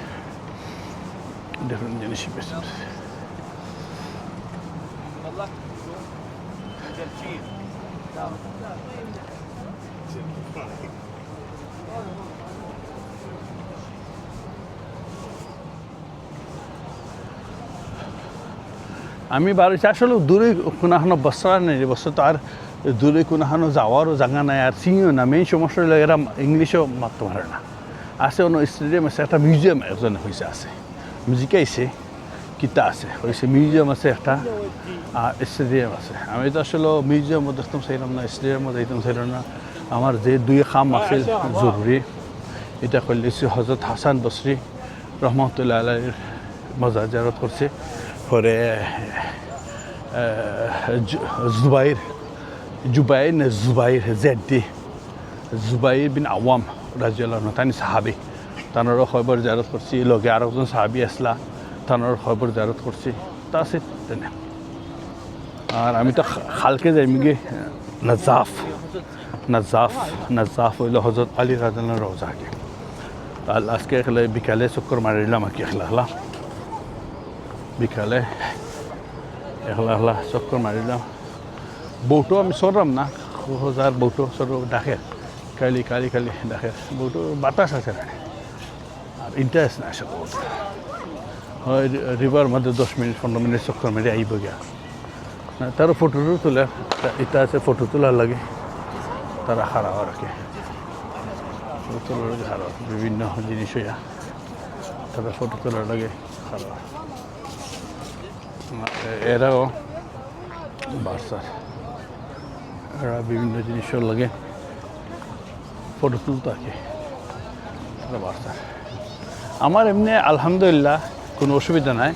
আমি বাড়ি আসলে দূরে কোনাখানো বস্তা নেই বস্তা তো আর দূরে কোনাখানো যাওয়ারও জায়গা নাই আর চিনিও না মেইন সমস্যা হলো এরা ইংলিশও মারতে পারে না আছে অন্য স্টেডিয়াম আছে একটা মিউজিয়াম একজনে হয়েছে আছে মিউজিক আইছে কিতা আছে হয়েছে মিউজিয়াম আছে একটা আর স্টেডিয়াম আছে আমি তো আসলে মিউজিয়ামও দেখতাম চাইলাম না স্টেডিয়ামও যাইতাম চাইলাম না আমার যে দুই কাম আছিল জরুরি এটা করলে হজরত হাসান বসরি রহমতুল্লাহ আলাইহির মজার জিয়ারত করছে পরে জুবাইর বিন আওয়াম রাজিয়াল্লাহু আনহু তানি সাহাবী তানোর খবর জিয়ারত করছি লগে আর একজন সাহাবী আসলা তানোর খবর জিয়ারত করছি তা আছে তেনে আর আমি তো খালকে যাইমি গে নাজাফ হইল হজরত আলী রাদিয়াল্লাহু রওজাকে আজকে এখানে বিকালে চক্কর মারিলাম আর কি এখলা বিকালে এখলা চক্কর মারিলাম বউটো আমি চড়লাম না যার বউটো চড় ডাকে কালি ডাকে বউটো বাতাস আছে না আর ইন্টারেস্ট নাই আসলে হয় রিভার মধ্যে 10 মিনিট 15 মিনিট চক্কর মেরে আইব গিয়া না তারও ফটো তোলে এটা আছে ফটো তোলার লাগে তারা খারাপ রাখে ফটো তোলার লাগে খারাপ বিভিন্ন জিনিস হইয়া তারা ফটো তোলার লাগে খারাপ এরাও বার্সার এরা বিভিন্ন জিনিসের লাগে ফটো তুলতে থাকে এরা বার্সার আমার এমনি আলহামদুলিল্লাহ কোনো অসুবিধা নাই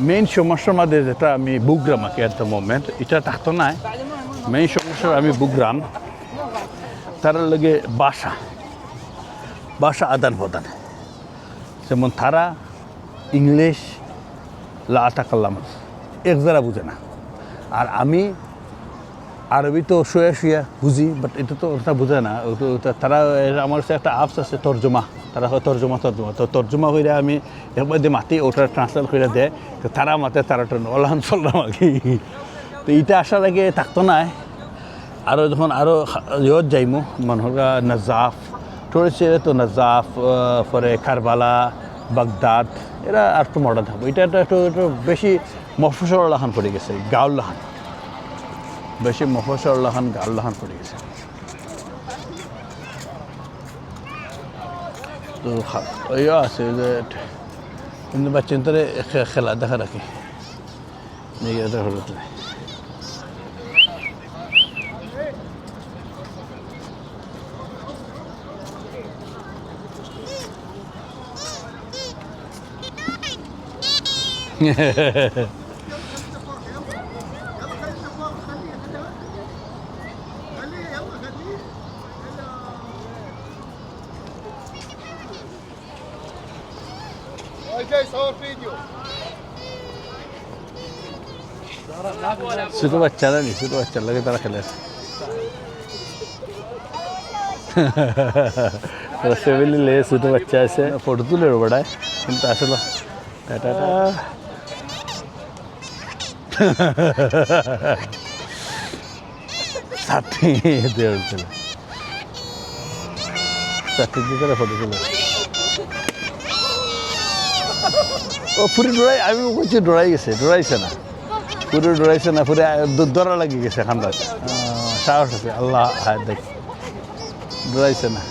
মেইন সমস্যার মধ্যে যেটা আমি বুকগ্রাম আঁকি এট দ্য মোমেন্ট এটা থাকতো নাই মেইন সমস্যা আমি বুকগ্রাম তার লাগে ভাষা আদান প্রদান যেমন তারা ইংলিশ লা তাকাল্লাম এক যারা বুঝে না আর আমি আরবি তো শুয়া বুঝি বাট এটা তো ওটা বুঝে না তারা আমার কাছে একটা অ্যাপস আছে তর্জমা তারা হয় তর্জমা তো তর্জমা করে আমি একবার দিয়ে মাতি ওটা ট্রান্সলেট করে দেয় তো তারা মাতে তারা অলহান চললাম আর কি তো এটা আসার আগে থাকতো না আরও যখন আরও ইয়ত যাইমু মানুহৰ নাজাফ টুরিস্ট এরিয়া তো নাজাফ পরে কারবালা বাগদাদ এরা আর একটু মডার্ন থাকবো। এটা একটু বেশি মফসল লাখান পড়ে গেছে, গাঁওর লাখান বেশি মফসল লাখান গাঁওর লাখান পড়ে গেছে। তো ইয়ে আছে যে কিন্তু বাচ্চান্তরে খেলা দেখা রাখি এটা হলো جاي يصور فيديو ছোটো বাচ্চারা নি, ছোটো বাচ্চার লাগে তারা খেলে সেগুলি লে ছোটো বাচ্চা আছে ফটো তুলে বেড়ায় কিন্তু আসলে এটা ষাটি দেড় ষাটি দিয়ে ফটো তুলে ও ফুরি ডরাই, আমি বলছি ডরাই গেছে, ডরাইছে না পুরো ডরাইছে না, পুরো দরা লাগিয়ে গেছে খান্দার সাহস আছে আল্লাহ হায় দেখ ডরাইছে না।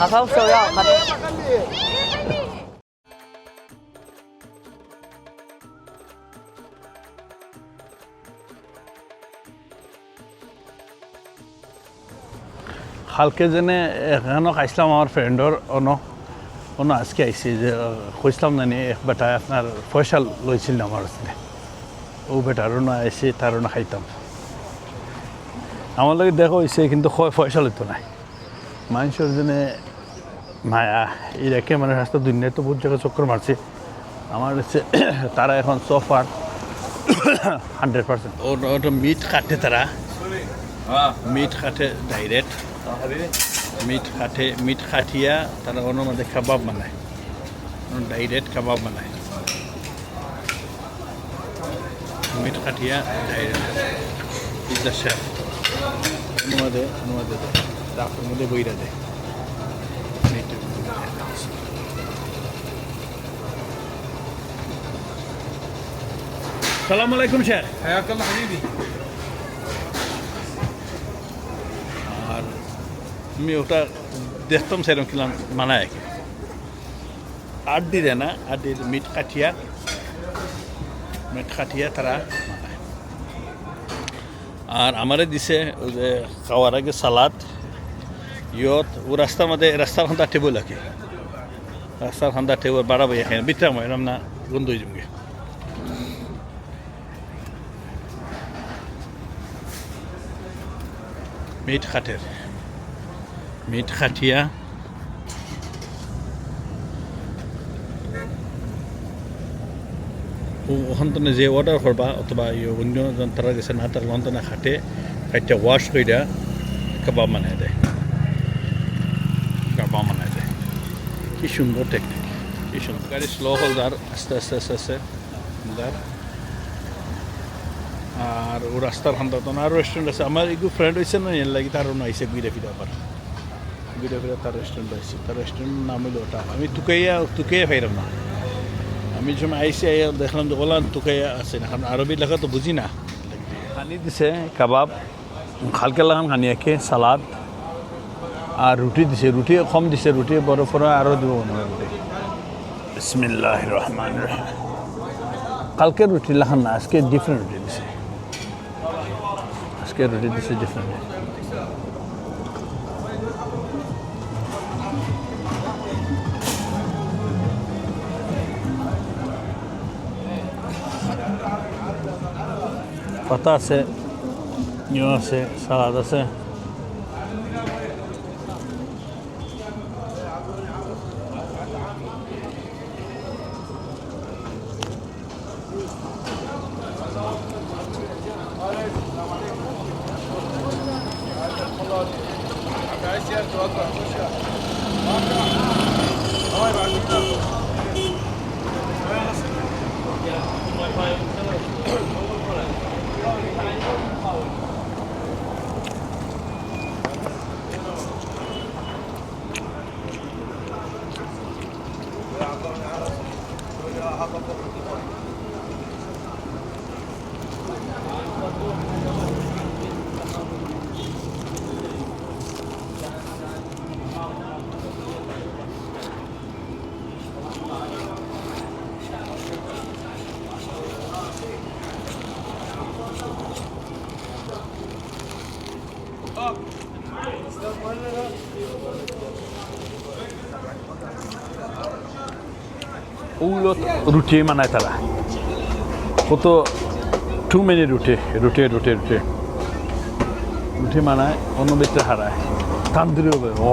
خففت وياه কালকে যেনে এখানে খাইছিলাম আমার ফ্রেন্ডর অন্য আজকে আইসি যে খুঁজলাম জানি এক বেটা আপনার পয়সা লইছিল আমার আসলে ও বেটারও না আইসি তারও না খাইতাম আমার লাগে দেখা হয়েছে কিন্তু পয়সা লইতো নাই মানুষের জন্য মায়া এরাকে মানে রাস্তা দুনিয়ায় তো বহুত জায়গায় চক্কর মারছে আমার হচ্ছে তারা এখন সোফার 100% ওটা মিট কাটে তারা মিট কাটে ডাইরেক্ট মিট কাটিয়া তারা ওনার মধ্যে কাবাব বানায় ডাইরেক্ট কাবাব বানায় মিট কাটিয়া ডাইরেক্ট ইজ দ্য শেফ অনুবাদে তার মধ্যে বইরা দেয় সালাম আলাইকুম শেখ حياك الله حبيبي আর আমি ওটা দেখতাম সেরকম কিলাম মানায় আড্ডি দেয় না আড্ডির মিট কাটিয়া তারা মানায় আর আমারে দিছে ওই যে খাওয়ার আগে সালাদ ইয়ত ও রাস্তার মধ্যে রাস্তার খান্দা টেবল আছে রাস্তার খান্দা টেবল বাড়াবো এখানে বিতরাম এরম না গন্ধ হয়ে যাবে মিট খাটিয়া ওখান থেকে যে অর্ডার করবা অথবা অন্য তারা গেছে না তার ওখান থেকে খাইটা ওয়াশ করে কাবাব বানায় দেয় কি সুন্দর টেকনিক কি সুন্দর গাড়ি স্লো হল দার আস্তে দার আর ও রাস্তার খান্দা তো আরও রেস্টুরেন্ট আছে আমার এগু ফ্রেন্ড হয়েছে না এর লাগি তারও না আইসে ঘুরে ফিরে আবার তার রেস্টুরেন্ট আছে তার রেস্টুরেন্ট নাম হইলো ওটা আমি তুকাইয়া ফাইলাম না আমি যখন আইসি দেখলাম যে ওলান তুকাইয়া আছে না কারণ আরবি লেখা তো বুঝি না খানি দিছে কাবাব হালকা লাগান খানি আঁকে সালাদ আর রুটি দিছে রুটি কম দিছে রুটি বড় ফরা আরও দিব মনে হয় রুটি বিসমিল্লাহির রহমানির রহিম কালকে রুটি লাগান না আজকে ডিফারেন্ট রুটি দিছে আজকে রুটি দিছে ডিফারেন্ট পাতা আছে ইয়ে আছে সালাদ আছে ওগুলো রুটি বানায় তারা কত টু মিনিট রুটি রুটি রুটি রুটি রুটি বানায় অন্য ভিতরে হারায় তান্দুরি হবে ও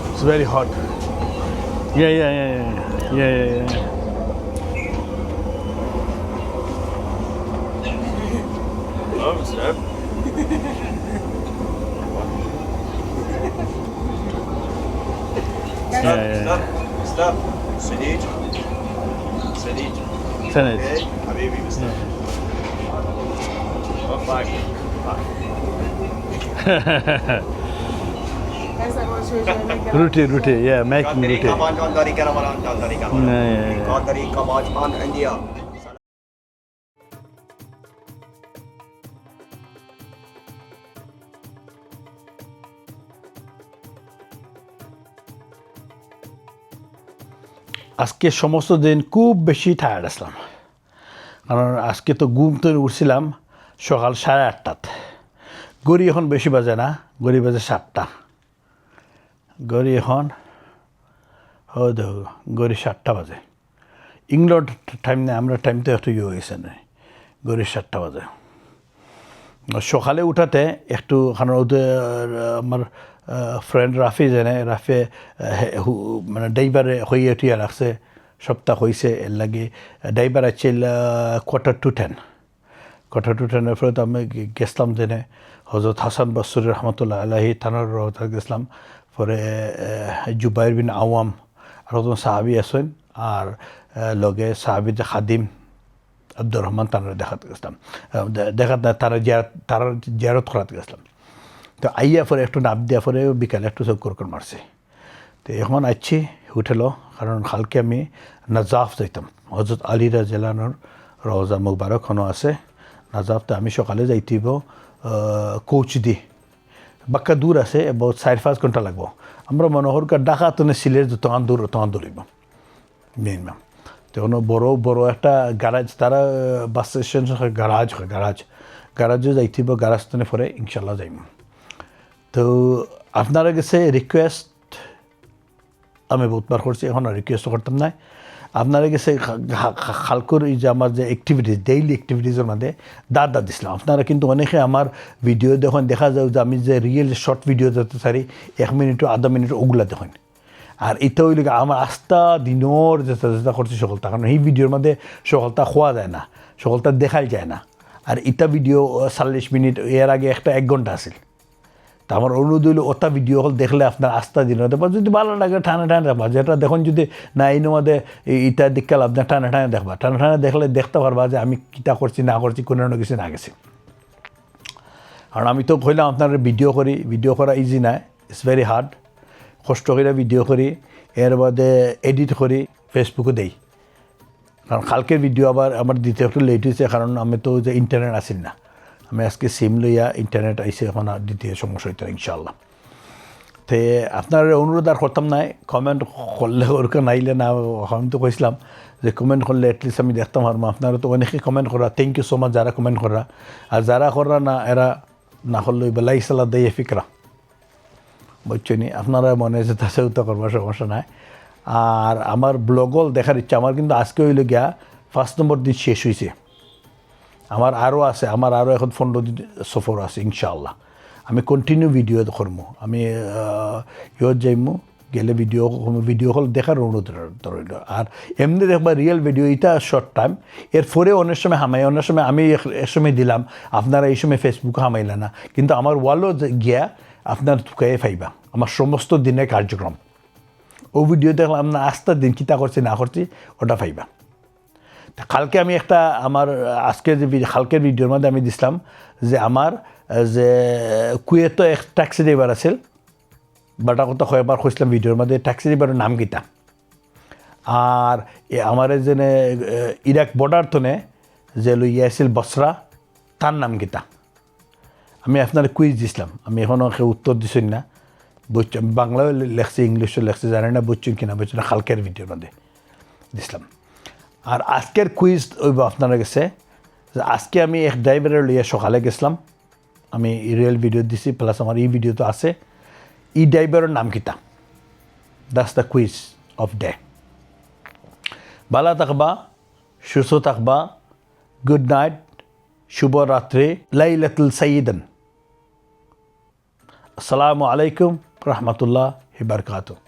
it's very hot yeah yeah yeah yeah yeah ستوب سديج سديج سند حبيبي مستر روتي روتي yeah making روتي كمان داري كرمان داري كمان داري كمان عن انديا আজকে সমস্ত দিন খুব বেশি টায়ার্ড আসলাম কারণ আজকে তো ঘুম তো উঠছিলাম সকাল 8:30 গড়ি এখন বেশি বাজে না গড়ি বাজে 7টা গড়ি এখন গড়ি 7টা বাজে ইংল্যান্ড টাইম নেই আমরা টাইম তো একটু ইয়ে হয়েছে না গড়ি 7টা বাজে সকালে উঠাতে একটু কারণ আমার ফ্রেন্ড রাফি জানে রাফে মানে ড্রাইভারে হইয়ে উঠিয়া রাখছে সপ্তাহ হয়েছে এর লাগে ড্রাইভার আছিল 10:45 10:45 পরে তো আমি গেছিলাম জেনে হজরত হাসান বসরি রহমতুল্লাহ আলাহি থানার রহতার গেছিলাম পরে জুবাইর বিন আওয়াম আর তখন সাহাবি আছেন আর লগে সাহাবি যে খাদিম আব্দুর রহমান তারা দেখাতে গেছিলাম তারা জিয়ারত করাতে গেছিলাম তো আইয়া পরে একটু নাপ দেওয়া পরে বিকালে একটু চক্কর মারছে তো এখন আসছি উঠেলো কারণ কালকে আমি নাজাফ যাইতাম হজরত আলী রাজিয়াল্লাহুর রওজা মুবারকখনও আছে নাজাফ তো আমি সকালে যাইতেইব কোচ দি বাক্কা দূর আছে বহুত 4-5 ঘন্টা লাগবো আমরা মনোহরকার ডাকা তো সিলের তখন দূরইব মিনিমাম তখন বড় একটা গ্যারাজ তারা বাস স্টেশন গ্যারাজও যাইতেইব গ্যারাজ তো পরে ইনশাল্লাহ যাইব তো আপনারা কাছে রিকোয়েস্ট আমি বহুতবার করছি এখন আর রিকোয়েস্ট করতাম না আপনারা কাছে খালকুর এই যে আমার যে অ্যাক্টিভিটিস ডেইলি অ্যাক্টিভিটিসের মধ্যে দাঁড় দিছিলাম আপনারা কিন্তু অনেকে আমার ভিডিও দেখুন দেখা যায় যে আমি যে রিয়েল শর্ট ভিডিও দিতে পারি 1 মিনিট আধা মিনিট ওগুলা দেখুন আর এটা হইলে আমার আস্থা দিনের যেটা করছি সকলতা কারণ এই ভিডিওর মধ্যে সকলতা খোয়া যায় না সকলতা দেখাই যায় না আর এটা ভিডিও 40 মিনিট এর আগে একটা 1 ঘন্টা আছিল তা আমার অনুরোধ হইল ওটা ভিডিও হল দেখলে আপনার আস্থা দিন হতে পারে যদি ভালো লাগে টানা দেখবা যেটা দেখুন যদি না এই মধ্যে ইটা দিককাল আপনার টানা দেখবা টানা দেখলে দেখতে পারবা যে আমি কিটা করছি না করছি কোনো কিছু না গেছি কারণ আমি তো কইলাম আপনার ভিডিও করা ইজি না ইটস ভেরি হার্ড কষ্ট করে ভিডিও করি এর বাদে এডিট করি ফেসবুকে দেই কারণ কালকের ভিডিও আবার আমার দিতে একটু লেট হয়েছে কারণ আমি তো যে ইন্টারনেট আসিল না আমি আজকে সিম লইয়া ইন্টারনেট আইসে এখন আর দ্বিতীয় সমস্যা হইতো ইনশাল্লাহ তো আপনার অনুরোধ আর করতাম না কমেন্ট করলে ওরকম নাইলে না আমি তো কইছিলাম যে কমেন্ট করলে অ্যাটলিস্ট আমি দেখতাম পারবো আপনারা তো অনেকে কমেন্ট করা থ্যাংক ইউ সো মাচ যারা কমেন্ট করা আর যারা করা না এরা না করলে বেলাই সালা দেয় ফিকরা বুঝছেনি আপনারা মনে যে তাছেও তো করবার সমস্যা নাই আর আমার ব্লগল দেখার ইচ্ছা আমার কিন্তু আজকে হইলে গিয়া 1 নম্বর দিন শেষ হয়েছে আমার আরও আছে আমার আরও এখন 15 দিন সফর আছে ইনশাআল্লাহ আমি কন্টিনিউ ভিডিও করবো আমি ইয়ত যাইমু গেলে ভিডিও কল দেখার অনুরোধ রইল। আর এমনি দেখবা রিয়েল ভিডিও এটা শর্ট টাইম, এরপরে অনেক সময় হামাই, অনেক সময় আমি এক সময় দিলাম, আপনারা এই সময় ফেসবুকে হামাইলা না, কিন্তু আমার ওয়ালও গিয়া আপনার টুকাইয়ে পাইবা আমার সমস্ত দিনের কার্যক্রম। ও ভিডিও দেখলাম না, আস্তা দিন কিতা করছি না করছি ওটা পাইবা। কালকে আমি একটা আমার আজকের যে কালকের ভিডিওর মধ্যে আমি দিছিলাম যে আমার যে কুয়েতো এক ট্যাক্সি ড্রাইভার আছিল, বাটা কথা কয়েকবার খুঁজলাম ভিডিওর মধ্যে, ট্যাক্সি ড্রাইভারের নাম কিতা। আর আমার যে ইরাক বর্ডার তনে যে লইয়া আছিল বসরা, তার নাম কিতা। আমি আপনার কুইজ দিছিলাম, আমি এখনও উত্তর দিছি না, বুঝছি আমি বাংলাও লেখছি ইংলিশও লেখছি, জানি না বুঝছেন কিনা বুঝছি না, কালকের ভিডিওর মধ্যে দিছিলাম। আর আজকের কুইজ ওইব আপনারা গেছে যে আজকে আমি এক ড্রাইভারের লইয়া সকালে গেছিলাম, আমি রিয়েল ভিডিও দিছি প্লাস আমার এই ভিডিও তো আছে। ই ড্রাইভারের নাম কিতা, that's the quiz off day. ভালো থাকবা, সুস্থ থাকবা, গুড নাইট, শুভরাত্রি, লাইলাতুল সাইয়িদান। আসসালামু আলাইকুম রহমতুল্লাহ বারকাতুহু।